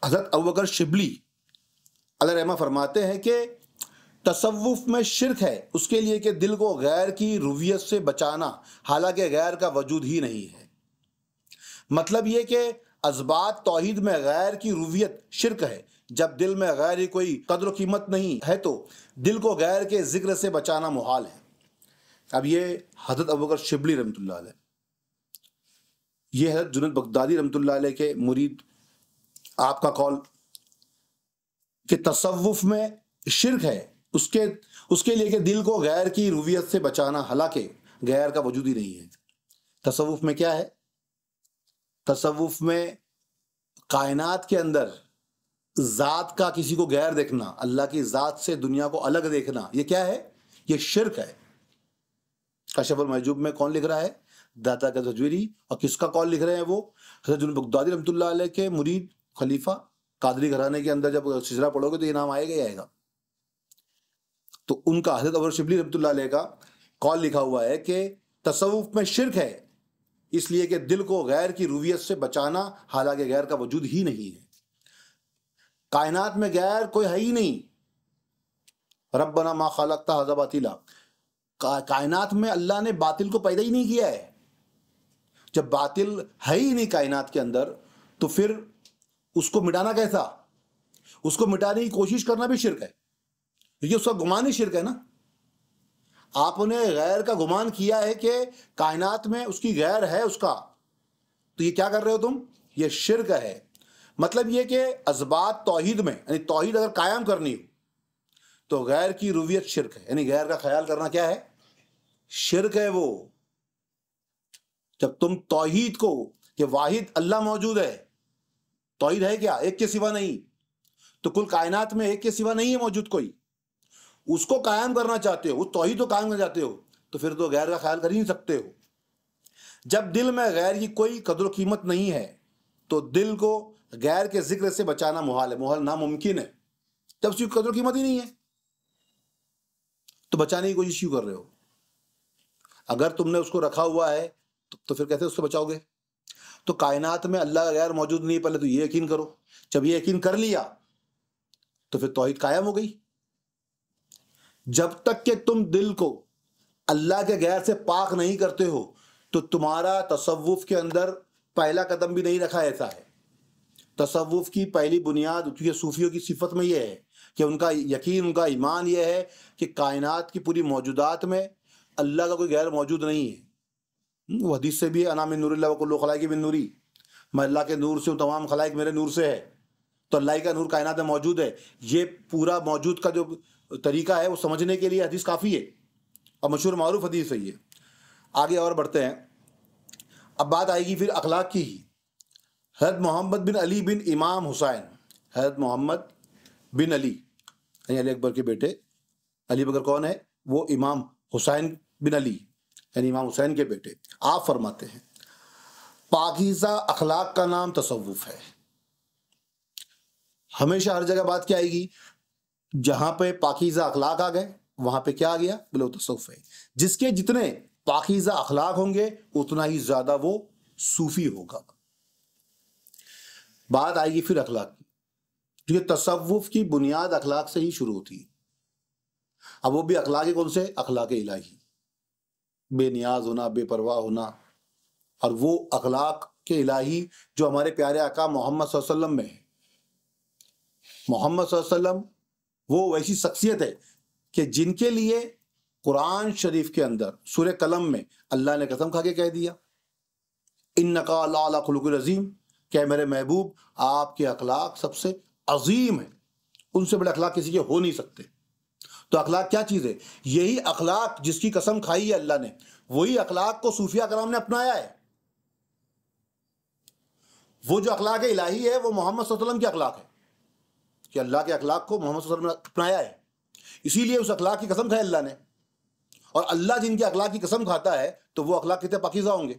حضرت ابوبکر شبلی علیہ رحمہ فرماتے ہیں کہ تصوف میں شرک ہے اس کے لیے کہ دل کو غیر کی رویت سے بچانا، حالانکہ غیر کا وجود ہی نہیں ہے۔ مطلب یہ کہ اثبات توحید میں غیر کی رویت شرک ہے۔ جب دل میں غیر کی کوئی قدر و قیمت نہیں ہے تو دل کو غیر کے ذکر سے بچانا محال ہے۔ اب یہ حضرت ابوبکر شبلی رحمۃ اللہ علیہ، یہ حضرت جنید بغدادی رحمۃ اللہ علیہ کے مرید، آپ کا قول کہ تصوف میں شرک ہے اس کے لیے کہ دل کو غیر کی رویت سے بچانا، حالانکہ غیر کا وجود ہی نہیں ہے۔ تصوف میں کیا ہے؟ تصوف میں کائنات کے اندر ذات کا کسی کو غیر دیکھنا، اللہ کی ذات سے دنیا کو الگ دیکھنا، یہ کیا ہے؟ یہ شرک ہے۔ کشف المحجوب میں کون لکھ رہا ہے؟ داتا کا تجویری۔ اور کس کا قول لکھ رہے ہیں؟ وہ حضرت جنید بغدادی رحمۃ اللہ علیہ کے مرید خلیفہ قادری گھرانے کے اندر۔ جب سلسلہ پڑھو گے تو یہ نام آئے گا ہی آئے گا۔ تو ان کا حضرت ابوبکر شبلی رحمۃ اللہ علیہ کا قول لکھا ہوا ہے کہ تصوف میں شرک ہے اس لیے کہ دل کو غیر کی رویت سے بچانا، حالانکہ غیر کا وجود ہی نہیں ہے۔ کائنات میں غیر کوئی ہے ہی نہیں۔ ربنا ما خلقت ھذا باطلا، کائنات میں اللہ نے باطل کو پیدا ہی نہیں کیا ہے۔ جب باطل ہے ہی نہیں کائنات کے اندر تو پھر اس کو مٹانا کیسا؟ اس کو مٹانے کی کوشش کرنا بھی شرک ہے، کیونکہ اس کا گمان ہی شرک ہے نا۔ آپ نے غیر کا گمان کیا ہے کہ کائنات میں اس کی غیر ہے اس کا، تو یہ کیا کر رہے ہو تم؟ یہ شرک ہے۔ مطلب یہ کہ اثبات توحید میں، یعنی توحید اگر قائم کرنی ہو تو غیر کی رویت شرک ہے، یعنی غیر کا خیال کرنا کیا ہے؟ شرک ہے وہ۔ جب تم توحید کو کہ واحد اللہ موجود ہے، توحید ہے کیا؟ ایک کے سوا نہیں، تو کل کائنات میں ایک کے سوا نہیں ہے موجود کوئی، اس کو قائم کرنا چاہتے ہو، اس توحید کو قائم کرنا چاہتے ہو، تو پھر تو غیر کا خیال کر ہی نہیں سکتے ہو۔ جب دل میں غیر کی کوئی قدر و قیمت نہیں ہے تو دل کو غیر کے ذکر سے بچانا محال ہے، محال ناممکن ہے۔ جب اس کی قدر و قیمت ہی نہیں ہے تو بچانے کی کوشش کیوں کر رہے ہو؟ اگر تم نے اس کو رکھا ہوا ہے تو پھر کیسے اس سے بچاؤ گے؟ تو کائنات میں اللہ کا غیر موجود نہیں، پہلے تو یہ یقین کرو۔ جب یہ یقین کر لیا تو پھر توحید قائم ہو گئی۔ جب تک کہ تم دل کو اللہ کے غیر سے پاک نہیں کرتے ہو تو تمہارا تصوف کے اندر پہلا قدم بھی نہیں رکھا ایسا ہے۔ تصوف کی پہلی بنیاد، کیونکہ صوفیوں کی صفت میں یہ ہے کہ ان کا یقین، ان کا ایمان یہ ہے کہ کائنات کی پوری موجودات میں اللہ کا کوئی غیر موجود نہیں ہے۔ وہ حدیث سے بھی ہے، انا من نور اللہ وکل خلائق من نوری، میں اللہ کے نور سے ہوں، تمام خلائق میرے نور سے ہے۔ تو اللہ کا نور کائنات میں موجود ہے۔ یہ پورا موجود کا جو طریقہ ہے وہ سمجھنے کے لیے حدیث کافی ہے، اور مشہور معروف حدیث ہے یہ۔ آگے اور بڑھتے ہیں، اب بات آئے گی پھر اخلاق کی ہی۔ حضرت محمد بن علی بن امام حسین، حضرت محمد بن علی یعنی علی اکبر کے بیٹے، علی اکبر کون ہے؟ وہ امام حسین بن علی یعنی امام حسین کے بیٹے، آپ فرماتے ہیں پاکیزہ اخلاق کا نام تصوف ہے۔ ہمیشہ ہر جگہ بات کیا آئے گی؟ جہاں پہ پاکیزہ اخلاق آ گئے وہاں پہ کیا آ گیا؟ بولے تصوف ہے۔ جس کے جتنے پاکیزہ اخلاق ہوں گے اتنا ہی زیادہ وہ صوفی ہوگا۔ بات آئے گی پھر اخلاق کی، کیونکہ تصوف کی بنیاد اخلاق سے ہی شروع ہوتی ہے۔ اب وہ بھی اخلاق کون سے؟ اخلاق الہی، بے نیاز ہونا، بے پرواہ ہونا، اور وہ اخلاق کے الہی جو ہمارے پیارے آقا محمد صلی اللہ علیہ وسلم میں ہے۔ محمد صلی اللہ علیہ وسلم وہ ویسی شخصیت ہے کہ جن کے لیے قرآن شریف کے اندر سورہ قلم میں اللہ نے قسم کھا کے کہہ دیا، انک لعلی خلق عظیم، کہ میرے محبوب آپ کے اخلاق سب سے عظیم ہیں، ان سے بڑے اخلاق کسی کے ہو نہیں سکتے۔ تو اخلاق کیا چیز ہے؟ یہی اخلاق جس کی قسم کھائی ہے اللہ نے، وہی اخلاق کو صوفیہ کرام نے اپنایا ہے۔ وہ جو اخلاق الہی ہے وہ محمد صلی اللہ علیہ وسلم کے اخلاق ہے، کہ اللہ کے اخلاق کو محمد صلی اللہ علیہ وسلم نے اپنایا ہے، اسی لیے اس اخلاق کی قسم کھائی اللہ نے۔ اور اللہ جن کے اخلاق کی قسم کھاتا ہے تو وہ اخلاق کتنے پاکیزہ ہوں گے۔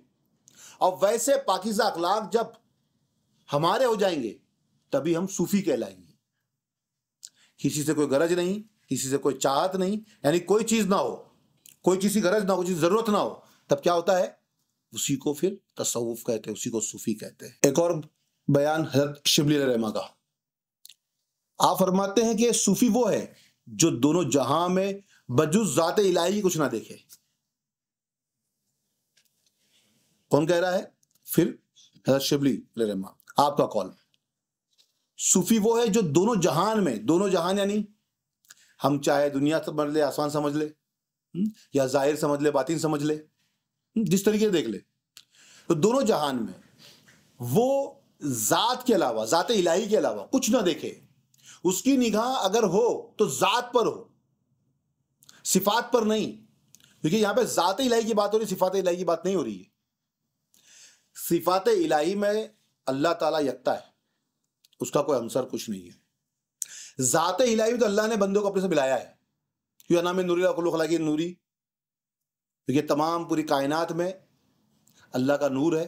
اور ویسے پاکیزہ اخلاق جب ہمارے ہو جائیں گے تبھی ہم صوفی کہلائیں گے۔ کسی سے کوئی غرض نہیں، کسی سے کوئی چاہت نہیں، یعنی کوئی چیز نہ ہو، کوئی چیز کی غرض نہ ہو، کوئی چیز ضرورت نہ ہو، تب کیا ہوتا ہے؟ اسی کو پھر تصوف کہتے ہیں، اسی کو صوفی کہتے ہیں۔ ایک اور بیان حضرت شبلی علیہ رحمہ کا، آپ فرماتے ہیں کہ صوفی وہ ہے جو دونوں جہاں میں بجز ذات الہی کچھ نہ دیکھے۔ کون کہہ رہا ہے؟ پھر حضرت شبلی علیہ رحمہ، آپ کا قول۔ صوفی وہ ہے جو دونوں جہان میں، دونوں جہان یعنی ہم چاہے دنیا سمجھ لے، آسمان سمجھ لے، یا ظاہر سمجھ لے، باطن سمجھ لے، جس طریقے سے دیکھ لے، تو دونوں جہان میں وہ ذات کے علاوہ، ذات الہی کے علاوہ کچھ نہ دیکھے۔ اس کی نگاہ اگر ہو تو ذات پر ہو، صفات پر نہیں، کیونکہ یہاں پہ ذات الہی کی بات ہو رہی ہے، صفات الہی کی بات نہیں ہو رہی ہے۔ صفات الہی میں اللہ تعالیٰ یکتا ہے، اس کا کوئی ہمسر کچھ نہیں ہے۔ ذات الہی میں تو اللہ نے بندوں کو اپنے سے ملایا ہے، کیوں نام نوری کل خلق نوری، کیونکہ تمام پوری کائنات میں اللہ کا نور ہے۔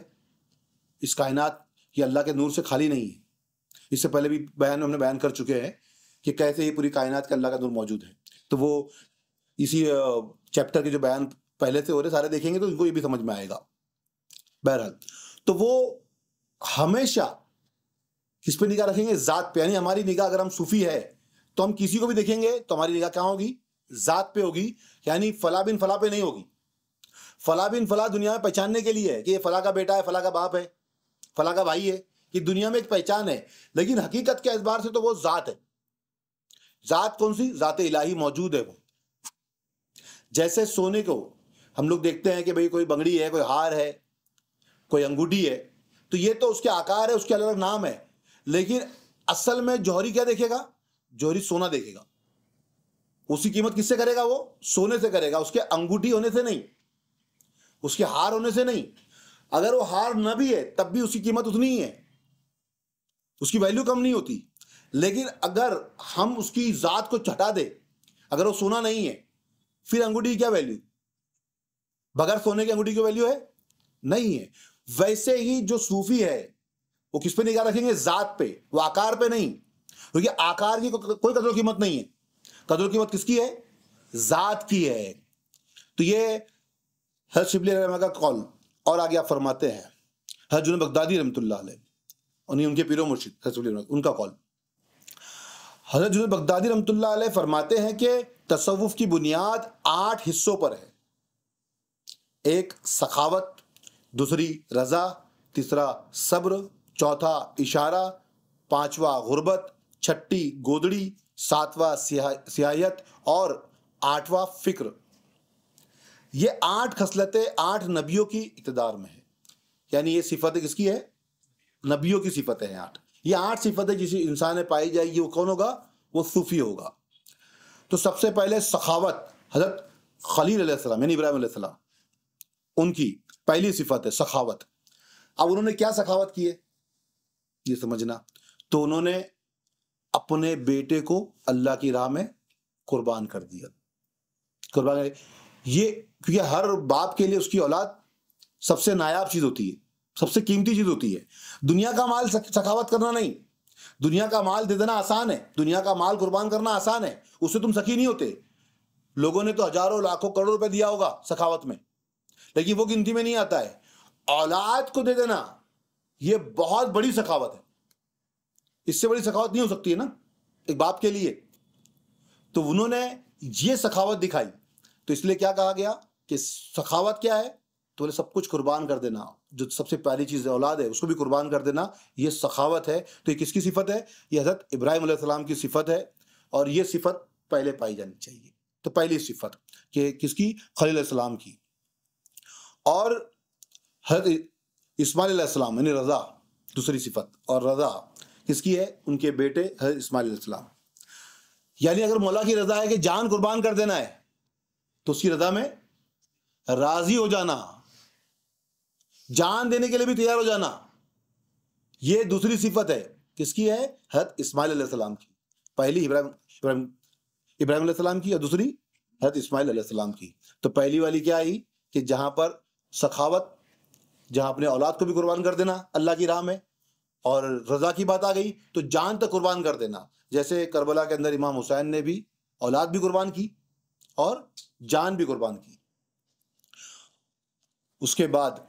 اس کائنات یہ اللہ کے نور سے خالی نہیں ہے۔ اس سے پہلے بھی ہم نے بیان کر چکے ہیں کہ کیسے یہ پوری کائنات کے اللہ کا نور موجود ہے، تو وہ اسی چیپٹر کے جو بیان پہلے سے ہو رہے سارے دیکھیں گے تو ان کو یہ بھی سمجھ میں آئے گا۔ بہرحال تو وہ ہمیشہ کس پہ نگاہ رکھیں گے؟ ذات پہ، یعنی ہماری نگاہ اگر ہم صوفی ہے تو ہم کسی کو بھی دیکھیں گے تو ہماری نگاہ کہاں ہوگی؟ ذات پہ ہوگی، یعنی فلاں بن فلاں پہ نہیں ہوگی۔ فلاں بن فلاں دنیا میں پہچاننے کے لیے ہے کہ یہ فلاں کا بیٹا ہے، فلاں کا باپ ہے، فلاں کا بھائی ہے، یہ دنیا میں ایک پہچان ہے، لیکن حقیقت کے اعتبار سے تو وہ ذات ہے۔ ذات کون سی؟ ذات الہی موجود ہے وہ۔ جیسے سونے کو ہم لوگ دیکھتے ہیں کہ بھئی کوئی بنگڑی ہے، کوئی ہار ہے، کوئی انگوٹھی ہے، تو یہ تو اس کے آکار ہے، اس کے الگ الگ نام ہے، لیکن اصل میں جوہری کیا دیکھے گا؟ جوہری سونا دیکھے گا۔ اس کی قیمت کس سے کرے گا؟ وہ سونے سے کرے گا، اس کے انگوٹھی ہونے سے نہیں، اس کے ہار ہونے سے نہیں۔ اگر وہ ہار نہ بھی ہے تب بھی اس کی قیمت اتنی ہی ہے، اس کی ویلیو کم نہیں ہوتی۔ لیکن اگر ہم اس کی ذات کو چھٹا دے، اگر وہ سونا نہیں ہے، پھر انگوٹھی کی کیا ویلیو؟ بغیر سونے کی انگوٹھی کی ویلیو ہے؟ نہیں ہے۔ ویسے ہی جو صوفی ہے وہ کس پہ نگاہ رکھیں گے؟ ذات پہ، وہ آکار پہ نہیں، کیونکہ آکار کی کوئی قدر و قیمت نہیں ہے۔ قدر و قیمت کس کی ہے؟ ذات کی ہے۔ تو یہ حضرت شبلی علیہ رحمہ کا قول۔ اور آگے آپ فرماتے ہیں حضرت جنید بغدادی رحمۃ اللہ علیہ، ان کے پیر و مرشد حضرت شبلی علیہ ان کا قول۔ حضرت جنید بغدادی رحمۃ اللہ علیہ فرماتے ہیں کہ تصوف کی بنیاد 8 حصوں پر ہے۔ ایک سخاوت، دوسری رضا، تیسرا صبر، چوتھا اشارہ، پانچواں غربت، چھٹی گودڑی، ساتواں سیاحت اور آٹھواں فکر۔ یہ 8 خصلتیں 8 نبیوں کی اقتدار میں ہے، یعنی یہ صفتیں کس کی ہے؟ نبیوں کی صفتیں ہیں 8۔ یہ 8 صفتیں جس انسان میں پائی جائے گی وہ کون ہوگا؟ وہ صوفی ہوگا۔ تو سب سے پہلے سخاوت، حضرت خلیل علیہ السلام یعنی ابراہیم علیہ السلام، ان کی پہلی صفت ہے سخاوت۔ اب انہوں نے کیا سخاوت کی ہے یہ سمجھنا، تو انہوں نے اپنے بیٹے کو اللہ کی راہ میں قربان کر دیا۔ قربان یہ کیونکہ ہر باپ کے لیے اس کی اولاد سب سے نایاب چیز ہوتی ہے، سب سے قیمتی چیز ہوتی ہے۔ دنیا کا مال سخاوت کرنا نہیں، دنیا کا مال دے دینا آسان ہے، دنیا کا مال قربان کرنا آسان ہے، اس سے تم سخی نہیں ہوتے۔ لوگوں نے تو ہزاروں لاکھوں کروڑوں روپے دیا ہوگا سخاوت میں، لیکن وہ گنتی میں نہیں آتا ہے۔ اولاد کو دے دینا یہ بہت بڑی سخاوت ہے، اس سے بڑی سخاوت نہیں ہو سکتی ہے نا ایک باپ کے لیے۔ تو انہوں نے یہ سخاوت دکھائی، تو اس لیے کیا کہا گیا کہ سخاوت کیا ہے؟ تو بولے سب کچھ قربان کر دینا، جو سب سے پیاری چیز ہے اولاد ہے اس کو بھی قربان کر دینا، یہ سخاوت ہے۔ تو یہ کس کی صفت ہے؟ یہ حضرت ابراہیم علیہ السلام کی صفت ہے، اور یہ صفت پہلے پائی جانی چاہیے۔ تو پہلی صفت کہ کس کی؟ خلیل علیہ السلام کی۔ اور حضرت اسماعیل علیہ السلام یعنی رضا، دوسری صفت. اور رضا کس کی ہے؟ ان کے بیٹے حضرت اسماعیل علیہ السلام. یعنی اگر مولا کی رضا ہے کہ جان قربان کر دینا ہے تو اس کی رضا میں راضی ہو جانا، جان دینے کے لیے بھی تیار ہو جانا. یہ دوسری صفت ہے. کس کی ہے؟ حضرت اسماعیل علیہ السلام کی. پہلی ابراہیم علیہ السلام کی اور دوسری حضرت اسماعیل علیہ السلام کی. تو پہلی والی کیا آئی کہ جہاں پر سخاوت، جہاں اپنے اولاد کو بھی قربان کر دینا اللہ کی راہ میں، اور رضا کی بات آ گئی تو جان تک قربان کر دینا. جیسے کربلا کے اندر امام حسین نے بھی اولاد بھی قربان کی اور جان بھی قربان کی. اس کے بعد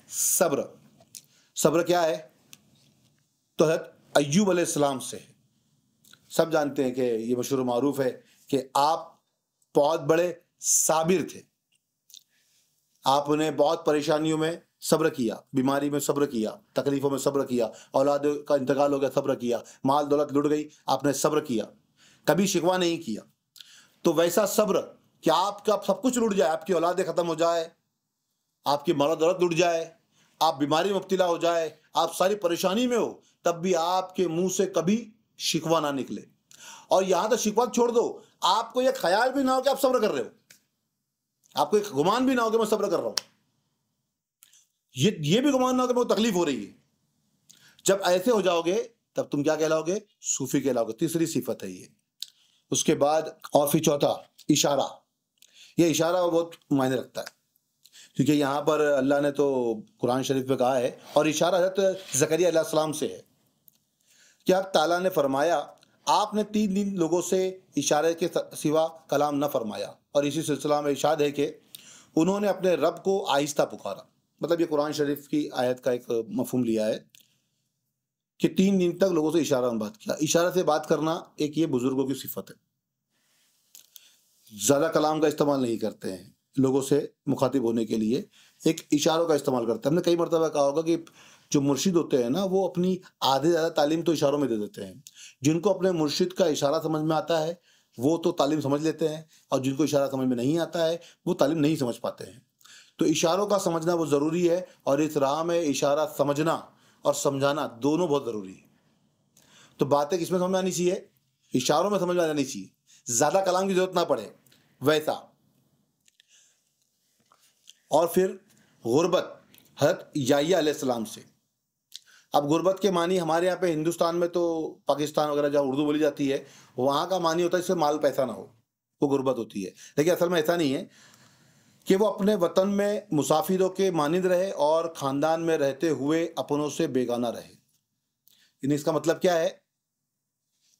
صبر. صبر کیا ہے؟ تو حضرت ایوب علیہ السلام سے سب جانتے ہیں کہ یہ مشہور معروف ہے کہ آپ بہت بڑے صابر تھے. آپ نے بہت پریشانیوں میں صبر کیا، بیماری میں صبر کیا، تکلیفوں میں صبر کیا، اولاد کا انتقال ہو گیا صبر کیا، مال دولت لٹ گئی آپ نے صبر کیا، کبھی شکوہ نہیں کیا. تو ویسا صبر کہ آپ کا سب کچھ لٹ جائے، آپ کی اولادیں ختم ہو جائے، آپ کی مال دولت لٹ جائے، آپ بیماری میں مبتلا ہو جائے، آپ ساری پریشانی میں ہو، تب بھی آپ کے منہ سے کبھی شکوہ نہ نکلے. اور یہاں تک شکوہ چھوڑ دو، آپ کو یہ خیال بھی نہ ہو کہ آپ صبر کر رہے ہو، آپ کو ایک گمان بھی نہ ہو کہ میں صبر کر رہا ہوں، یہ بھی گمان نہ ہو کہ مجھے تکلیف ہو رہی ہے. جب ایسے ہو جاؤ گے تب تم کیا کہلاؤ گے؟ صوفی کہلاؤ گے. تیسری صفت ہے یہ. اس کے بعد اور پھر چوتھا اشارہ. یہ اشارہ بہت معنی رکھتا ہے کیونکہ یہاں پر اللہ نے تو قرآن شریف میں کہا ہے، اور اشارہ حضرت زکریا علیہ السلام سے ہے کہ اب تعالیٰ نے فرمایا آپ نے 3 دن لوگوں سے اشارے کے سوا کلام نہ فرمایا. اور اسی سلسلہ میں ارشاد ہے کہ انہوں نے اپنے رب کو آہستہ پکارا. مطلب یہ قرآن شریف کی آیت کا ایک مفہوم لیا ہے کہ 3 دن تک لوگوں سے اشارہ میں بات کیا. اشارہ سے بات کرنا ایک یہ بزرگوں کی صفت ہے. زیادہ کلام کا استعمال نہیں کرتے ہیں لوگوں سے مخاطب ہونے کے لیے، ایک اشاروں کا استعمال کرتے ہیں. ہم نے کئی مرتبہ کہا ہوگا کہ جو مرشد ہوتے ہیں نا وہ اپنی آدھے زیادہ تعلیم تو اشاروں میں دے دیتے ہیں. جن کو اپنے مرشد کا اشارہ سمجھ میں آتا ہے وہ تو تعلیم سمجھ لیتے ہیں، اور جن کو اشارہ سمجھ میں نہیں آتا ہے وہ تعلیم نہیں سمجھ پاتے ہیں. تو اشاروں کا سمجھنا وہ ضروری ہے، اور اس راہ میں اشارہ سمجھنا اور سمجھانا دونوں بہت ضروری ہے. تو باتیں کس میں سمجھ میں آنی چاہیے؟ اشاروں میں سمجھ میں آنی چاہیے، زیادہ کلام کی ضرورت نہ پڑے ویسا. اور پھر غربت حضرت یحییٰ علیہ السلام سے. اب غربت کے معنی ہمارے یہاں پہ ہندوستان میں تو پاکستان وغیرہ جہاں اردو بولی جاتی ہے وہاں کا معنی ہوتا ہے اس سے مال پیسہ نہ ہو، وہ غربت ہوتی ہے. لیکن اصل میں ایسا نہیں ہے کہ وہ اپنے وطن میں مسافروں کے مانند رہے اور خاندان میں رہتے ہوئے اپنوں سے بیگانہ رہے. یعنی اس کا مطلب کیا ہے؟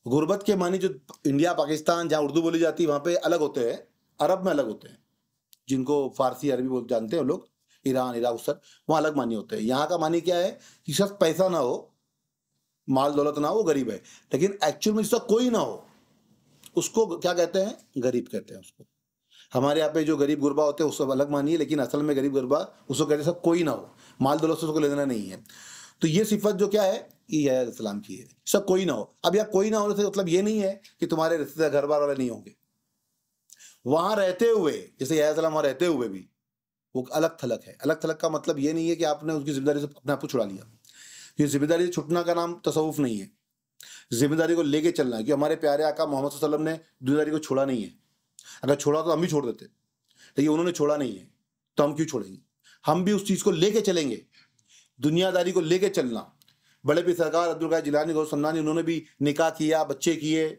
غربت کے معنی جو انڈیا پاکستان جہاں اردو بولی جاتی ہے وہاں پہ الگ ہوتے ہیں، عرب میں الگ ہوتے ہیں، جن کو فارسی عربی بول جانتے ہیں لوگ، ایران عراق سر وہاں الگ معنی ہوتے ہیں. یہاں کا معنی کیا ہے کہ شخص پیسہ نہ ہو، مال دولت نہ ہو، غریب ہے. لیکن ایکچوئل میں جس کا کوئی نہ ہو اس کو کیا کہتے ہیں؟ غریب کہتے ہیں اس کو. ہمارے یہاں پہ جو غریب غربا ہوتے ہیں اس کا الگ معنی ہے، لیکن اصل میں غریب غربا اس کو کہتے ہیں سب کوئی نہ ہو، مال دولت سے اس کو لینا نہیں ہے. تو یہ صفت جو کیا ہے یہ علیہ السلام کی ہے، سب کوئی نہ ہو. اب یہاں کوئی نہ ہونے سے مطلب یہ نہیں ہے کہ تمہارے رشتے دار گھر بار والے نہیں ہوں گے. وہاں رہتے ہوئے جیسے علیہ السلام وہاں رہتے ہوئے بھی وہ الگ تھلگ ہے. الگ تھلگ کا مطلب یہ نہیں ہے کہ آپ نے اس کی ذمہ داری سے اپنے آپ کو چھڑا لیا. یہ ذمہ داری سے چھٹنا کا نام تصوف نہیں ہے، ذمہ داری کو لے کے چلنا ہے. کہ ہمارے پیارے آقا محمد صلی اللہ علیہ وسلم نے ذمہ داری کو چھوڑا نہیں ہے. اگر چھوڑا تو ہم بھی چھوڑ دیتے، لیکن انہوں نے چھوڑا نہیں ہے تو ہم کیوں چھوڑیں گے؟ ہم بھی اس چیز کو لے کے چلیں گے، دنیا داری کو لے کے چلنا. بڑے پیر سرکار عبدالقادر جیلانی غوث سمنانی انہوں نے بھی نکاح کیا، بچے کیے،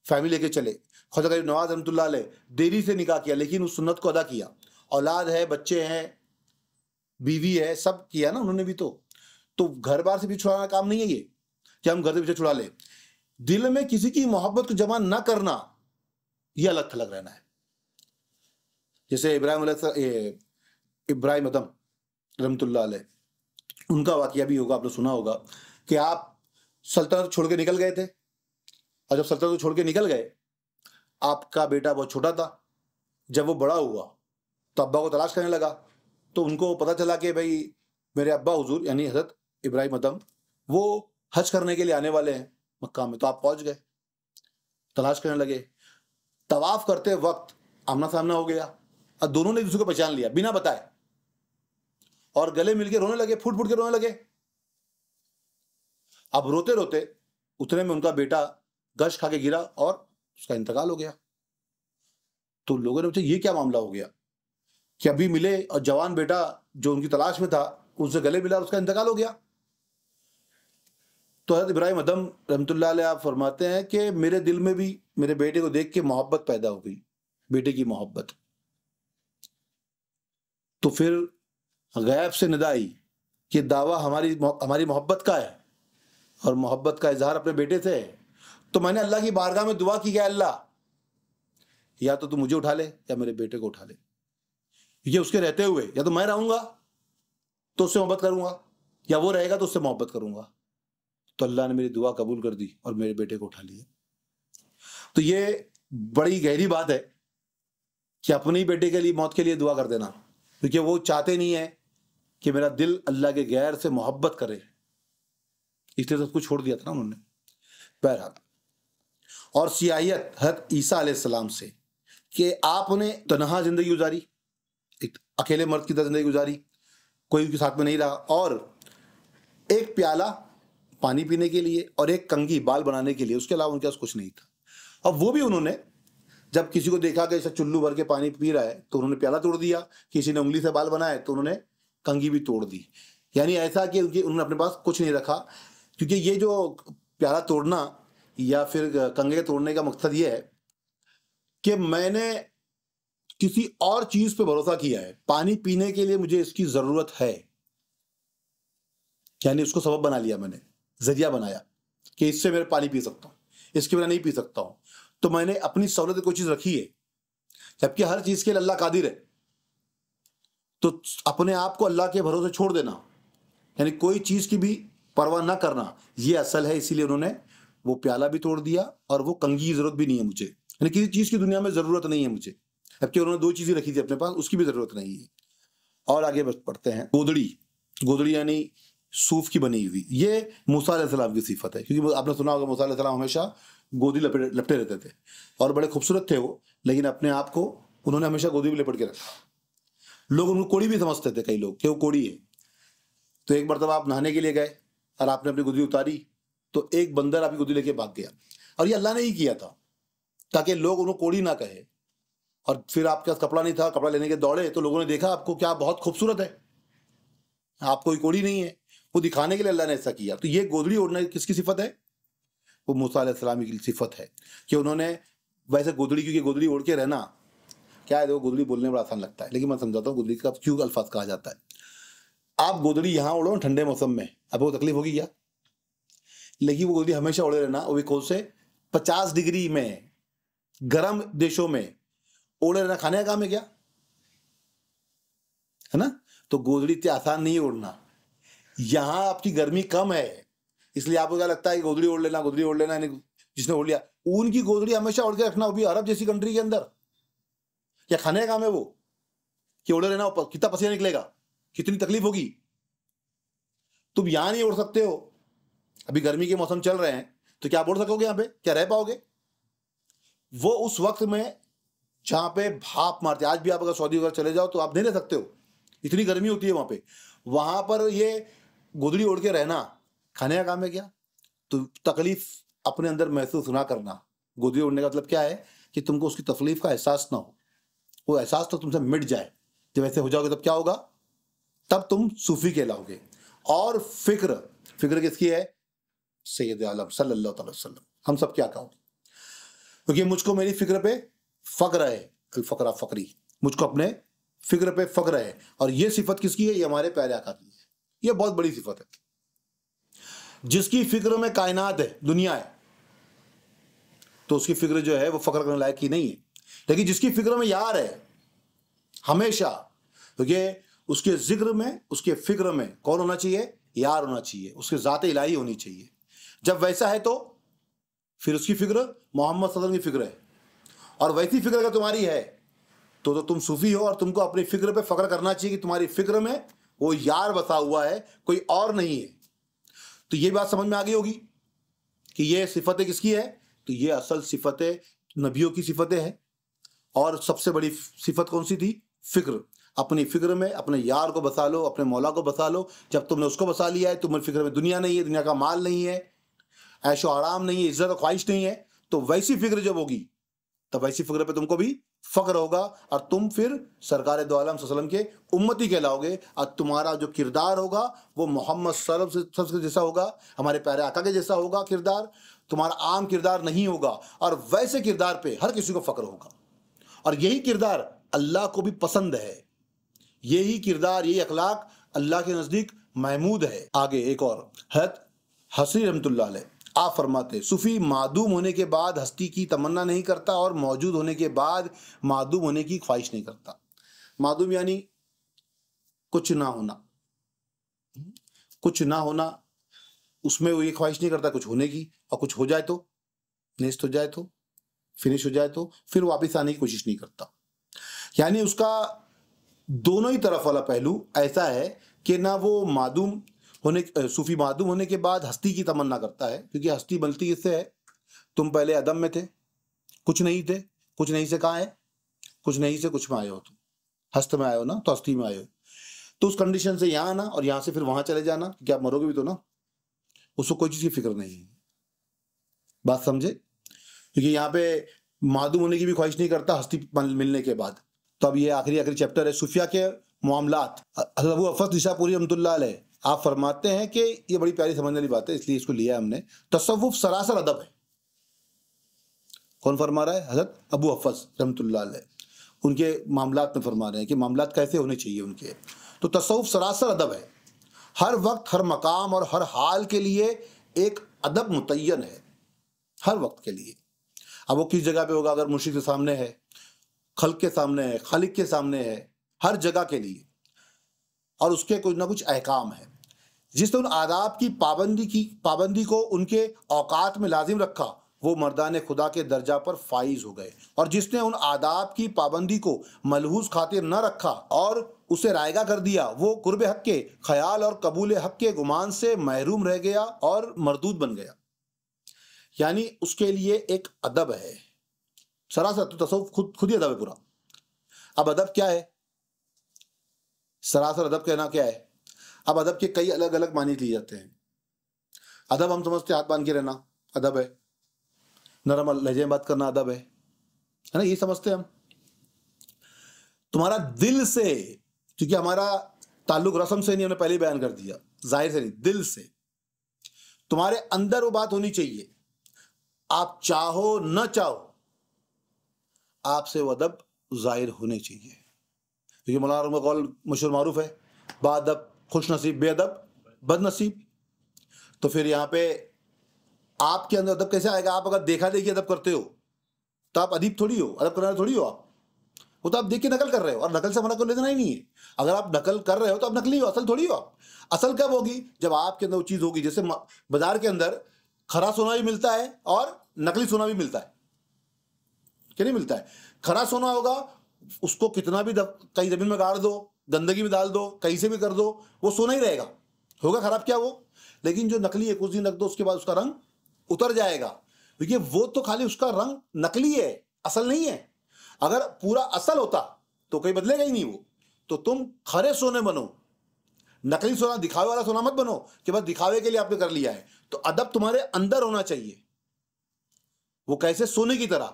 فیملی لے کے چلے. خواجہ غریب نواز رحمۃ اللہ علیہ دیری سے نکاح کیا لیکن اس سنت کو ادا کیا. اولاد ہے، بچے ہیں، بیوی ہے، سب کیا نا انہوں نے بھی. تو گھر بار سے بھی چھڑانا کام نہیں ہے یہ کہ ہم گھر سے پیچھے چھڑا لیں. دل میں کسی کی محبت کو جمع نہ کرنا یہ الگ تھلگ رہنا ہے. جیسے ابراہیم ادم رحمۃ اللہ علیہ، ان کا واقعہ بھی ہوگا، آپ نے سنا ہوگا کہ آپ سلطنت چھوڑ کے نکل گئے تھے، اور جب سلطنت کو چھوڑ کے نکل گئے آپ کا بیٹا بہت چھوٹا تھا. جب وہ بڑا ہوا تو ابا کو تلاش کرنے لگا. تو ان کو پتہ چلا کہ بھائی میرے ابا حضور یعنی حضرت ابراہیم ادم وہ حج کرنے کے لیے آنے والے ہیں مکہ میں. تو آپ پہنچ گئے، تلاش کرنے لگے. طواف کرتے وقت آمنا سامنا ہو گیا اور دونوں نے ایک دوسرے کو پہچان لیا بنا بتائے، اور گلے مل کے رونے لگے، پھوٹ پھوٹ کے رونے لگے. اب روتے روتے اتنے میں ان کا بیٹا گش کھا کے گرا اور اس کا انتقال ہو گیا. تو لوگوں نے پوچھا یہ کیا معاملہ ہو گیا کہ ابھی ملے اور جوان بیٹا جو ان کی تلاش میں تھا ان سے گلے ملا اور اس کا انتقال ہو گیا. تو حضرت ابراہیم ادھم رحمۃ اللہ علیہ آپ فرماتے ہیں کہ میرے دل میں بھی میرے بیٹے کو دیکھ کے محبت پیدا ہو گئی، بیٹے کی محبت. تو پھر غیب سے ندا آئی کہ دعویٰ ہماری محبت کا ہے اور محبت کا اظہار اپنے بیٹے سے ہے. تو میں نے اللہ کی بارگاہ میں دعا کی کہ اللہ یا تو مجھے اٹھا لے یا میرے بیٹے کو اٹھا لے. یہ اس کے رہتے ہوئے یا تو میں رہوں گا تو اس سے محبت کروں گا یا وہ رہے گا تو اس سے محبت کروں گا. تو اللہ نے میری دعا قبول کر دی اور میرے بیٹے کو اٹھا لیا. تو یہ بڑی گہری بات ہے کہ اپنے بیٹے کے لیے موت کے لیے دعا کر دینا، کیونکہ وہ چاہتے نہیں ہیں کہ میرا دل اللہ کے غیر سے محبت کرے، اس لیے سب کچھ چھوڑ دیا تھا نا انہوں نے. بہرحال اور سیاحیت حضرت عیسیٰ علیہ السلام سے کہ آپ نے تنہا زندگی گزاری، ایک اکیلے مرد کی طرح زندگی گزاری، کوئی ان کے ساتھ میں نہیں رہا، اور ایک پیالہ پانی پینے کے لیے اور ایک کنگھی بال بنانے کے لیے، اس کے علاوہ ان کے پاس کچھ نہیں تھا. اب وہ بھی انہوں نے جب کسی کو دیکھا کہ ایسا چلو بھر کے پانی پی رہا ہے تو انہوں نے پیالہ توڑ دیا، کسی نے انگلی سے بال بنائے تو انہوں نے کنگھی بھی توڑ دی. یعنی ایسا کہ انہوں نے اپنے پاس کچھ نہیں رکھا، کیونکہ یہ جو پیالہ توڑنا یا پھر کنگھے توڑنے کا مقصد یہ ہے کہ میں نے کسی اور چیز پہ بھروسہ کیا ہے، پانی پینے کے لیے مجھے اس کی ضرورت ہے، یعنی اس کو سبب بنا لیا، میں نے ذریعہ بنایا کہ اس سے میں پانی پی سکتا ہوں، اس کے بنا نہیں پی سکتا ہوں. تو میں نے اپنی سہولت کوئی چیز رکھی ہے، جبکہ ہر چیز کے لیے اللہ قادر ہے. تو اپنے آپ کو اللہ کے بھروسے چھوڑ دینا، یعنی کوئی چیز کی بھی پرواہ نہ کرنا، یہ اصل ہے. اسی لیے انہوں نے وہ پیالہ بھی توڑ دیا اور وہ کنگھی کی ضرورت بھی نہیں ہے مجھے، یعنی کسی چیز کی دنیا میں ضرورت نہیں ہے مجھے، جبکہ انہوں نے 2 چیزیں رکھی تھی اپنے پاس، اس کی بھی ضرورت نہیں ہے. اور آگے پڑھتے ہیں. گودڑی یعنی صوف کی بنی ہوئی، یہ موسیٰ علیہ السلام کی صفت ہے، کیونکہ آپ نے سنا ہوگا موسیٰ علیہ السلام ہمیشہ گودی لپٹے رہتے تھے اور بڑے خوبصورت تھے وہ، لیکن اپنے آپ کو انہوں نے ہمیشہ گودی میں لپٹ کے رکھا. لوگ ان کو کوڑی بھی سمجھتے تھے، کئی لوگ کہ وہ کوڑی ہے. تو ایک مرتبہ آپ نہانے کے لیے گئے اور آپ نے اپنی گودی اتاری تو ایک بندر آپ کی گودی لے کے بھاگ گیا، اور یہ اللہ نے ہی کیا تھا تاکہ لوگ انہوں کوڑی نہ کہے. اور پھر آپ کے پاس کپڑا نہیں تھا، کپڑا لینے کے دوڑے تو لوگوں نے دیکھا آپ کو کیا بہت خوبصورت ہے، آپ کوئی کوڑی نہیں ہے، وہ دکھانے کے لیے اللہ نے ایسا کیا. تو یہ گودڑی اوڑھنا کس کی صفت ہے؟ وہ موسیٰ علیہ السلام کی صفت ہے کہ انہوں نے ویسے گودڑی، کیونکہ گودڑی اوڑھ کے رہنا کیا ہے، وہ گودڑی بولنے میں بڑا آسان لگتا ہے، لیکن میں سمجھاتا ہوں گودڑی کا کیوں الفاظ کہا جاتا ہے. آپ گودڑی یہاں اوڑھو ٹھنڈے موسم میں، اب وہ تکلیف ہوگی کیا؟ لیکن وہ گودڑی ہمیشہ اوڑھے رہنا، وہ بھی کون سے 50 ڈگری میں گرم دیشوں میں اوڑھے رہنا، کھانے کا کام ہے کیا، ہے نا؟ تو گودڑی اتنی آسان نہیں اوڑھنا. یہاں آپ کی گرمی کم ہے، اس لیے آپ کو کیا لگتا ہے کہ گودڑی اوڑھ لینا، یعنی جس نے اوڑھ لیا. اون کی گودڑی ہمیشہ اوڑھ کے رکھنا، وہ بھی عرب جیسی کنٹری کے اندر. کیا کھانے کا کام ہے وہ کہ اوڑھے رہنا؟ کتنا پسینہ نکلے گا، کتنی تکلیف ہوگی. تم یہاں نہیں اوڑھ سکتے ہو، ابھی گرمی کے موسم چل رہے ہیں، تو کیا آپ اوڑھ سکو گے یہاں پہ؟ کیا رہ پاؤ گے؟ وہ اس وقت میں جہاں پہ بھاپ مارتے، آج بھی آپ اگر سعودی وغیرہ چلے جاؤ تو آپ نہیں رہ سکتے ہو، اتنی گرمی ہوتی ہے وہاں پہ. وہاں پر یہ گودڑی اوڑھ کے رہنا کھانے کا کام ہے کیا؟ تو تکلیف اپنے اندر محسوس نہ کرنا. گودڑی اوڑھنے کا مطلب کیا ہے کہ تم کو اس کی تکلیف کا احساس نہ ہو، وہ احساس تو تم سے مٹ جائے. جب ایسے ہو جاؤ گے تب کیا ہوگا؟ تب تم صوفی کہلاؤ گے. اور فکر کس کی ہے؟ سید عالم صلی اللہ تعالی وسلم. ہم سب کیا کہوں، کیونکہ مجھ کو میری فکر پہ فخر ہے، الفقرہ فقری، مجھ کو اپنے فکر پہ فخر ہے. اور یہ صفت کس کی ہے؟ یہ ہمارے پیارے آقا کی ہے. یہ بہت بڑی صفت ہے. جس کی فکر میں کائنات ہے، دنیا ہے، تو اس کی فکر جو ہے وہ فخر کرنے لائق کی نہیں ہے. لیکن جس کی فکر میں یار ہے ہمیشہ، تو یہ اس کے ذکر میں، اس کے فکر میں کون ہونا چاہیے؟ یار ہونا چاہیے، اس کی ذات الہی ہونی چاہیے. جب ویسا ہے تو پھر اس کی فکر محمد صلی اللہ علیہ وسلم کی فکر ہے. اور ویسی فکر اگر تمہاری ہے تو تم صوفی ہو، اور تم کو اپنی فکر پہ فخر کرنا چاہیے کہ تمہاری فکر میں وہ یار بسا ہوا ہے، کوئی اور نہیں ہے. تو یہ بات سمجھ میں آ گئی ہوگی کہ یہ صفتیں کس کی ہے. تو یہ اصل صفتیں نبیوں کی صفتیں ہیں. اور سب سے بڑی صفت کون سی تھی؟ فکر. اپنی فکر میں اپنے یار کو بسا لو، اپنے مولا کو بسا لو. جب تم نے اس کو بسا لیا ہے، تمہاری فکر میں دنیا نہیں ہے، دنیا کا مال نہیں ہے، عیش و آرام نہیں ہے، عزت و خواہش نہیں ہے، تو ویسی فکر جب ہوگی تب ویسی فکر پہ تم کو بھی فخر ہوگا، اور تم پھر سرکار دو عالم صلی اللہ علیہ وسلم کے امتی کہلاؤ گے، اور تمہارا جو کردار ہوگا وہ محمد صلی اللہ علیہ وسلم کے جیسا ہوگا، ہمارے پیارے آقا کے جیسا ہوگا کردار. تمہارا عام کردار نہیں ہوگا، اور ویسے کردار پہ ہر کسی کو فخر ہوگا. اور یہی کردار اللہ کو بھی پسند ہے، یہی کردار، یہی اخلاق اللہ کے نزدیک محمود ہے. آگے ایک اور حضرت حسنی رحمۃ اللہ علیہ، آپ فرماتے صوفی معدوم ہونے کے بعد ہستی کی تمنا نہیں کرتا، اور موجود ہونے کے بعد معدوم ہونے کی خواہش نہیں کرتا. معدوم یعنی کچھ نہ ہونا، کچھ نہ ہونا، اس میں وہ یہ خواہش نہیں کرتا کچھ ہونے کی، اور کچھ ہو جائے تو، نیست ہو جائے تو، فنش ہو جائے تو پھر واپس آنے کی کوشش نہیں کرتا. یعنی اس کا دونوں ہی طرف والا پہلو ایسا ہے کہ نہ وہ معدوم ہونے، صوفی معدوم ہونے کے بعد ہستی کی تمنا کرتا ہے، کیونکہ ہستی بنتی اس سے ہے، تم پہلے عدم میں تھے، کچھ نہیں تھے، کچھ نہیں سے کہاں ہے، کچھ نہیں سے کچھ میں آئے ہو، تم ہست میں آئے ہو نا، تو ہستی میں آئے ہو. تو اس کنڈیشن سے یہاں آنا اور یہاں سے پھر وہاں چلے جانا، کیا آپ مرو گے بھی تو نا، اس کو کوئی چیز کی فکر نہیں ہے. بات سمجھے؟ کیونکہ یہاں پہ معدوم ہونے کی بھی خواہش نہیں کرتا ہستی ملنے کے بعد. تو اب یہ آخری چیپٹر ہے صوفیہ کے معاملات. حضرت ابو حفص نشا پوری رحمۃ اللہ علیہ آپ فرماتے ہیں کہ یہ بڑی پیاری سمجھنے والی بات ہے، اس لیے اس کو لیا ہم نے. تصوف سراسر ادب ہے. کون فرما رہا ہے؟ حضرت ابو حفص رحمۃ اللہ علیہ ان کے معاملات میں فرما رہے ہیں کہ معاملات کیسے ہونے چاہیے ان کے. تو تصوف سراسر ادب ہے، ہر وقت، ہر مقام اور ہر حال کے لیے ایک ادب متعین ہے، ہر وقت کے لیے. اب وہ کس جگہ پہ ہوگا؟ اگر مرشد کے سامنے ہے، خلق کے سامنے ہے، خالق کے سامنے ہے، ہر جگہ کے لیے. اور اس کے کچھ نہ کچھ احکام ہے. جس نے ان آداب کی پابندی کو ان کے اوقات میں لازم رکھا وہ مردان خدا کے درجہ پر فائز ہو گئے، اور جس نے ان آداب کی پابندی کو ملحوظ خاطر نہ رکھا اور اسے رائگاں کر دیا وہ قرب حق کے خیال اور قبول حق کے گمان سے محروم رہ گیا اور مردود بن گیا. یعنی اس کے لیے ایک ادب ہے سراسر. تو تصوف خود ہی ادب ہے پورا. اب ادب کیا ہے؟ سراسر ادب کہنا کیا ہے؟ اب ادب کے کئی الگ الگ معنی لیے جاتے ہیں. ادب ہم سمجھتے ہاتھ باندھ کے رہنا ادب ہے، نرم لہجے میں بات کرنا ادب ہے نا، یہ سمجھتے ہیں ہم. تمہارا دل سے، کیونکہ ہمارا تعلق رسم سے نہیں، ہم نے پہلے بیان کر دیا، ظاہر سے نہیں، دل سے. تمہارے اندر وہ بات ہونی چاہیے، آپ چاہو نہ چاہو آپ سے وہ ادب ظاہر ہونے چاہیے. کیونکہ مولانا کا قول مشہور معروف ہے، با ادب خوش نصیب، بے ادب بد نصیب. تو پھر یہاں پہ آپ کے اندر ادب کیسے آئے گا؟ آپ اگر دیکھا دیکھی ادب کرتے ہو تو آپ ادیب تھوڑی ہو، ادب کرنے والے تھوڑی ہو آپ. وہ تو آپ دیکھ کے نقل کر رہے ہو، اور نقل سے منع کر لینا ہی نہیں ہے. اگر آپ نقل کر رہے ہو تو آپ نقلی ہو، اصل تھوڑی ہو آپ. اصل کب ہوگی؟ جب آپ کے اندر وہ چیز ہوگی. جیسے بازار کے اندر کھرا سونا بھی ملتا ہے اور نقلی سونا بھی ملتا ہے، کہ نہیں ملتا ہے؟ کھرا سونا ہوگا، اس کو کتنا بھی کہیں زمین میں گاڑ دو، گندگی میں ڈال دو، کہیں سے بھی کر دو، وہ سونا ہی رہے گا، ہوگا خراب کیا وہ. لیکن جو نقلی ہے کچھ دن رکھ دو، اس کے بعد اس کا رنگ اتر جائے گا، کیونکہ وہ تو خالی اس کا رنگ نقلی ہے، اصل نہیں ہے. اگر پورا اصل ہوتا تو کوئی بدلے گا ہی نہیں. وہ تو تم کھرے سونے بنو، نقلی سونا، دکھاوے والا سونا مت بنو کہ بس دکھاوے کے لیے آپ نے کر لیا ہے. تو ادب تمہارے اندر ہونا چاہیے. وہ کیسے؟ سونے کی طرح،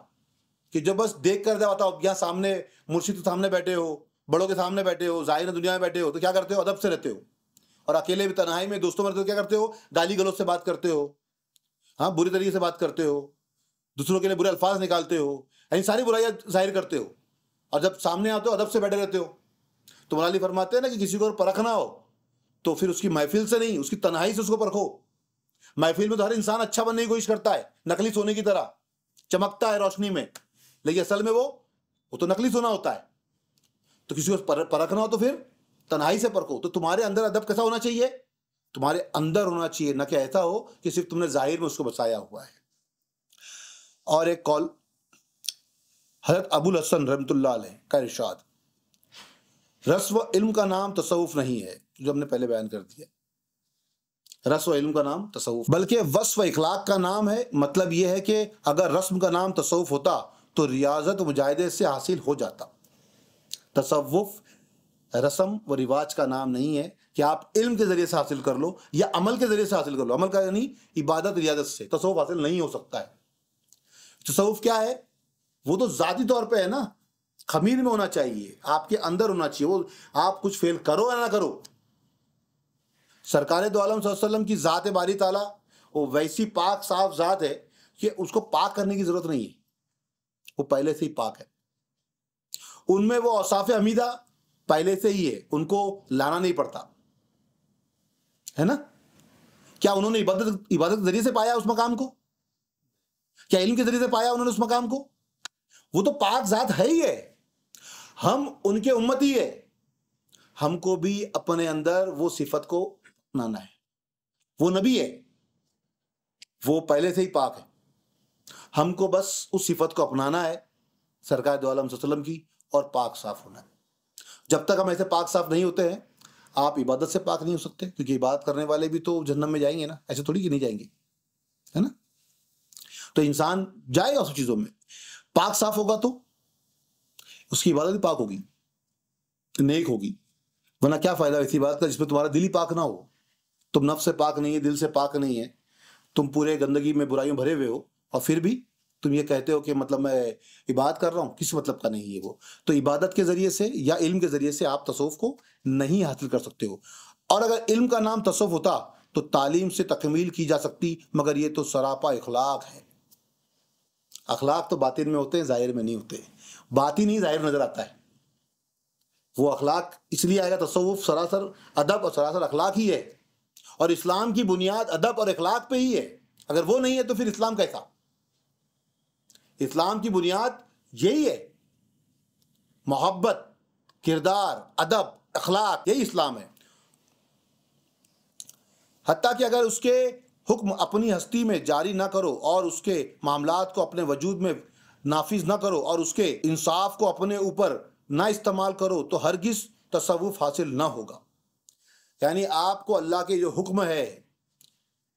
کہ جو بس دیکھ کر جاتا ہو. یہاں سامنے مرشد کے سامنے بیٹھے ہو، بڑوں کے سامنے بیٹھے ہو، ظاہر دنیا میں بیٹھے ہو، تو کیا کرتے ہو؟ ادب سے رہتے ہو. اور اکیلے بھی تنہائی میں دوستوں میں رہتے ہو، کیا کرتے ہو؟ گالی گلوچ سے بات کرتے ہو، ہاں بری طریقے سے بات کرتے ہو، دوسروں کے لیے برے الفاظ نکالتے ہو، یعنی ساری برائیاں ظاہر کرتے ہو. اور جب سامنے آتے ہو ادب سے بیٹھے رہتے ہو. تو مولا علی فرماتے ہیں نا کہ کسی کو پرکھنا ہو تو پھر اس کی محفل سے نہیں، اس کی تنہائی سے اس کو پرکھو. محفل میں تو ہر انسان اچھا بننے کی کوشش کرتا ہے، نقلی سونے کی طرح چمکتا ہے روشنی میں، لیکن اصل میں وہ تو نقلی سونا ہوتا ہے. تو کسی کو پرکھنا ہو تو پھر تنہائی سے پرکھو. تو تمہارے اندر ادب کیسا ہونا چاہیے؟ تمہارے اندر ہونا چاہیے، نہ کہ ایسا ہو کہ صرف تم نے ظاہر میں اس کو بسایا ہوا ہے. اور ایک قول حضرت ابو الحسن رحمۃ اللہ علیہ کا ارشاد، رسم و علم کا نام تصوف نہیں ہے، جو ہم نے پہلے بیان کر دیا. رسم و علم کا نام تصوف، بلکہ وصف و اخلاق کا نام ہے. مطلب یہ ہے کہ اگر رسم کا نام تصوف ہوتا تو ریاضت و مجاہدے سے حاصل ہو جاتا. تصوف رسم و رواج کا نام نہیں ہے کہ آپ علم کے ذریعے سے حاصل کر لو یا عمل کے ذریعے سے حاصل کر لو. عمل کا یعنی عبادت ریاضت سے تصوف حاصل نہیں ہو سکتا ہے. تصوف کیا ہے؟ وہ تو ذاتی طور پہ ہے نا، خمیر میں ہونا چاہیے، آپ کے اندر ہونا چاہیے. وہ آپ کچھ فیل کرو یا نہ کرو. سرکار دو عالم صلی اللہ علیہ وسلم کی ذات باری تعالیٰ وہ ویسی پاک صاف ذات ہے کہ اس کو پاک کرنے کی ضرورت نہیں ہے، وہ پہلے سے ہی پاک ہے. ان میں وہ اوصاف حمیدہ پہلے سے ہی ہے، ان کو لانا نہیں پڑتا ہے نا. کیا انہوں نے عبادت کے ذریعے سے پایا اس مقام کو؟ کیا علم کے ذریعے سے پایا انہوں نے اس مقام کو؟ وہ تو پاک ذات ہے ہی ہے. ہم ان کے امتی ہے، ہم کو بھی اپنے اندر وہ صفت کو اپنانا ہے. وہ نبی ہے، وہ پہلے سے ہی پاک ہے، ہم کو بس اس صفت کو اپنانا ہے سرکار دو عالم صلی اللہ علیہ وسلم کی، اور پاک صاف ہونا ہے. جب تک ہم ایسے پاک صاف نہیں ہوتے ہیں آپ عبادت سے پاک نہیں ہو سکتے، کیونکہ عبادت کرنے والے بھی تو جہنم میں جائیں گے نا، ایسے تھوڑی کہ نہیں جائیں گے، ہے نا. تو انسان جائے گا اس چیزوں میں، پاک صاف ہوگا تو اس کی عبادت بھی پاک ہوگی، نیک ہوگی. ورنہ کیا فائدہ ایسی بات کا جس میں تمہارا دل ہی پاک نہ ہو. تم نفس سے پاک نہیں ہے، دل سے پاک نہیں ہے، تم پورے گندگی میں برائیوں بھرے ہوئے ہو، اور پھر بھی تم یہ کہتے ہو کہ مطلب میں عبادت کر رہا ہوں. کس مطلب کا نہیں ہے وہ. تو عبادت کے ذریعے سے یا علم کے ذریعے سے آپ تصوف کو نہیں حاصل کر سکتے ہو. اور اگر علم کا نام تصوف ہوتا تو تعلیم سے تکمیل کی جا سکتی، مگر یہ تو سراپا اخلاق ہے. اخلاق تو باطن میں ہوتے ہیں، ظاہر میں نہیں ہوتے. باطن ہی ظاہر نظر آتا ہے. وہ اخلاق اس لیے آئے گا، تصوف سراسر ادب اور سراسر اخلاق ہی ہے، اور اسلام کی بنیاد ادب اور اخلاق پہ ہی ہے. اگر وہ نہیں ہے تو پھر اسلام کیسا؟ اسلام کی بنیاد یہی ہے، محبت، کردار، ادب، اخلاق، یہی اسلام ہے. حتیٰ کہ اگر اس کے حکم اپنی ہستی میں جاری نہ کرو اور اس کے معاملات کو اپنے وجود میں نافذ نہ کرو اور اس کے انصاف کو اپنے اوپر نہ استعمال کرو تو ہرگز تصوف حاصل نہ ہوگا. یعنی آپ کو اللہ کے جو حکم ہے،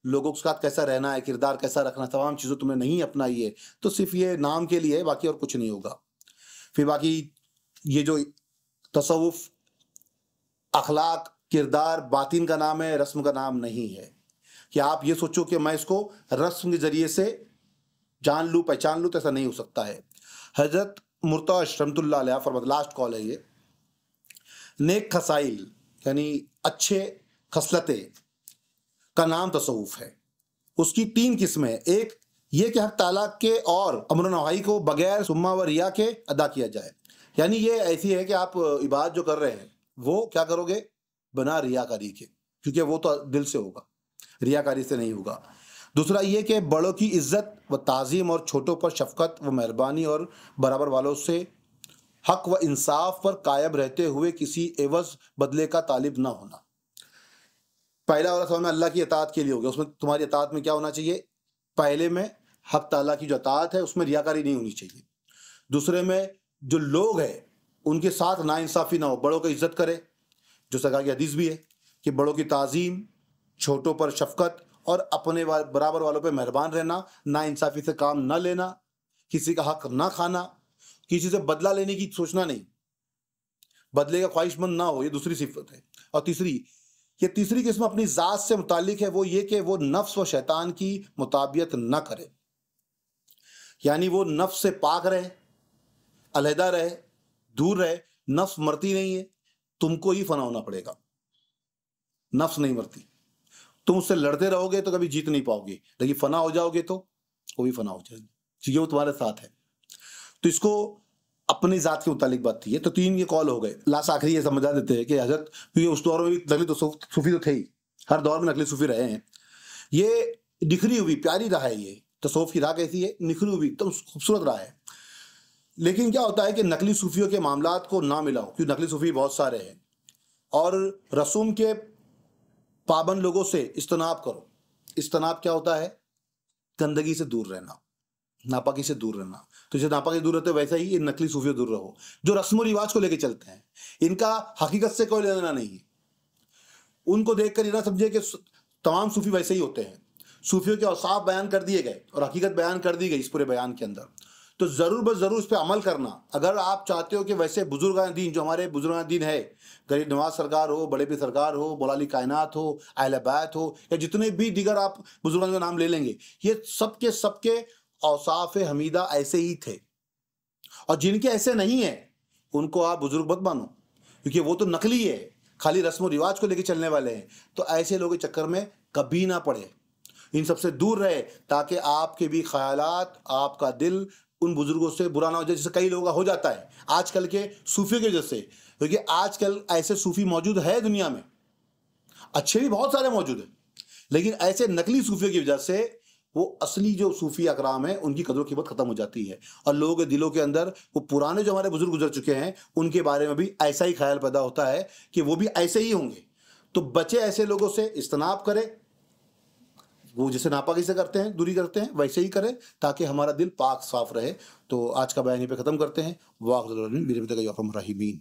لوگوں کے ساتھ کیسا رہنا ہے، کردار کیسا رکھنا، تمام چیزوں تم نے نہیں اپنائی ہے تو صرف یہ نام کے لیے ہے، باقی اور کچھ نہیں ہوگا. پھر باقی یہ جو تصوف اخلاق، کردار، باطن کا نام ہے، رسم کا نام نہیں ہے کہ آپ یہ سوچو کہ میں اس کو رسم کے ذریعے سے جان لوں، پہچان لوں، تو ایسا نہیں ہو سکتا ہے. حضرت مرتضی رحمۃ اللہ علیہ فرماتے، لاسٹ کال ہے یہ، نیک خصائل یعنی اچھے خصلتیں کا نام تصوف ہے. اس کی 3 قسمیں. ایک یہ کہ حق تعالیٰ کے اور امر و نواہی کو بغیر سما و ریا کے ادا کیا جائے. یعنی یہ ایسی ہے کہ آپ عبادت جو کر رہے ہیں وہ کیا کرو گے؟ بنا ریاکاری کے، کیونکہ وہ تو دل سے ہوگا، ریاکاری سے نہیں ہوگا. دوسرا یہ کہ بڑوں کی عزت و تعظیم اور چھوٹوں پر شفقت و مہربانی اور برابر والوں سے حق و انصاف پر قائم رہتے ہوئے کسی عوض بدلے کا طالب نہ ہونا. پہلا والا سوال میں اللہ کی اطاعت کے لیے ہو گیا. اس میں تمہاری اطاعت میں کیا ہونا چاہیے؟ پہلے میں حق تعالیٰ کی جو اطاعت ہے اس میں ریاکاری نہیں ہونی چاہیے. دوسرے میں جو لوگ ہیں ان کے ساتھ ناانصافی نہ ہو، بڑوں کی عزت کرے، جو سرکار کی حدیث بھی ہے کہ بڑوں کی تعظیم، چھوٹوں پر شفقت اور اپنے برابر والوں پہ مہربان رہنا، ناانصافی سے کام نہ لینا، کسی کا حق نہ کھانا، کسی سے بدلہ لینے کی سوچنا نہیں، بدلے کا خواہش مند نہ ہو، یہ دوسری صفت ہے. اور تیسری قسم اپنی ذات سے متعلق ہے، وہ یہ کہ وہ نفس و شیطان کی مطابقت نہ کرے. یعنی وہ نفس سے پاک رہے، علیحدہ رہے، دور رہے. نفس مرتی نہیں ہے، تم کو ہی فنا ہونا پڑے گا. نفس نہیں مرتی، تم اس سے لڑتے رہو گے تو کبھی جیت نہیں پاؤ گے، لیکن فنا ہو جاؤ گے تو وہ بھی فنا ہو جائے گی، کیونکہ وہ تمہارے ساتھ ہے. تو اس کو اپنی ذات کے متعلق بات تھی. تو 3 یہ کال ہو گئے. لاسٹ آخری یہ سمجھا دیتے ہیں کہ حضرت، کیونکہ اس دور میں بھی نقلی صوفی تو تھے ہی، ہر دور میں نقلی صوفی رہے ہیں. یہ نکھری ہوئی پیاری راہ ہے. یہ تصوف کی راہ کیسی ہے؟ نکھری ہوئی ایک دم خوبصورت راہ ہے. لیکن کیا ہوتا ہے کہ نقلی صوفیوں کے معاملات کو نہ ملاؤ، کیونکہ نقلی صوفی بہت سارے ہیں، اور رسوم کے پابند لوگوں سے اجتناب کرو. اجتناب کیا ہوتا ہے؟ گندگی سے دور رہنا، ناپاکی سے دور رہنا. تو جیسے ناپاکی دور رہتے ویسا ہی ان نقلی صوفیوں دور رہو جو رسم و رواج کو لے کے چلتے ہیں. ان کا حقیقت سے کوئی لینا نہیں ہے. ان کو دیکھ کر یہ نہ سمجھے کہ تمام صوفی ویسے ہی ہوتے ہیں. صوفیوں کے اوصاف بیان کر دیے گئے اور حقیقت بیان کر دی گئی اس پورے بیان کے اندر. تو ضرور بس ضرور اس پہ عمل کرنا. اگر آپ چاہتے ہو کہ ویسے بزرگان دین جو ہمارے بزرگان دین ہے، غریب نواز سرکار ہو، بڑے پیر سرکار ہو، مولا علی کائنات ہو، اہل بیت ہو، یا جتنے بھی دیگر آپ بزرگان کا نام لے لیں گے، یہ سب کے اوصاف حمیدہ ایسے ہی تھے. اور جن کے ایسے نہیں ہیں ان کو آپ بزرگ مت مانو، کیونکہ وہ تو نقلی ہے، خالی رسم و رواج کو لے کے چلنے والے ہیں. تو ایسے لوگوں کے چکر میں کبھی نہ پڑے، ان سب سے دور رہے، تاکہ آپ کے بھی خیالات، آپ کا دل ان بزرگوں سے برا نہ ہو جائے، جیسے کئی لوگوں کا ہو جاتا ہے آج کل کے صوفیوں کی وجہ سے. کیونکہ آج کل ایسے صوفی موجود ہے دنیا میں، اچھے بھی بہت سارے موجود ہیں، لیکن ایسے نقلی صوفیوں کی وجہ سے وہ اصلی جو صوفی اکرام ہیں ان کی قدر و قیمت ختم ہو جاتی ہے، اور لوگوں کے دلوں کے اندر وہ پرانے جو ہمارے بزرگ گزر چکے ہیں ان کے بارے میں بھی ایسا ہی خیال پیدا ہوتا ہے کہ وہ بھی ایسے ہی ہوں گے. تو بچے ایسے لوگوں سے، اجتناب کرے، وہ جیسے ناپاکی سے کرتے ہیں، دوری کرتے ہیں، ویسے ہی کرے تاکہ ہمارا دل پاک صاف رہے. تو آج کا بیان یہیں پہ ختم کرتے ہیں. واخر دعوانا الحمدللہ رب العالمین.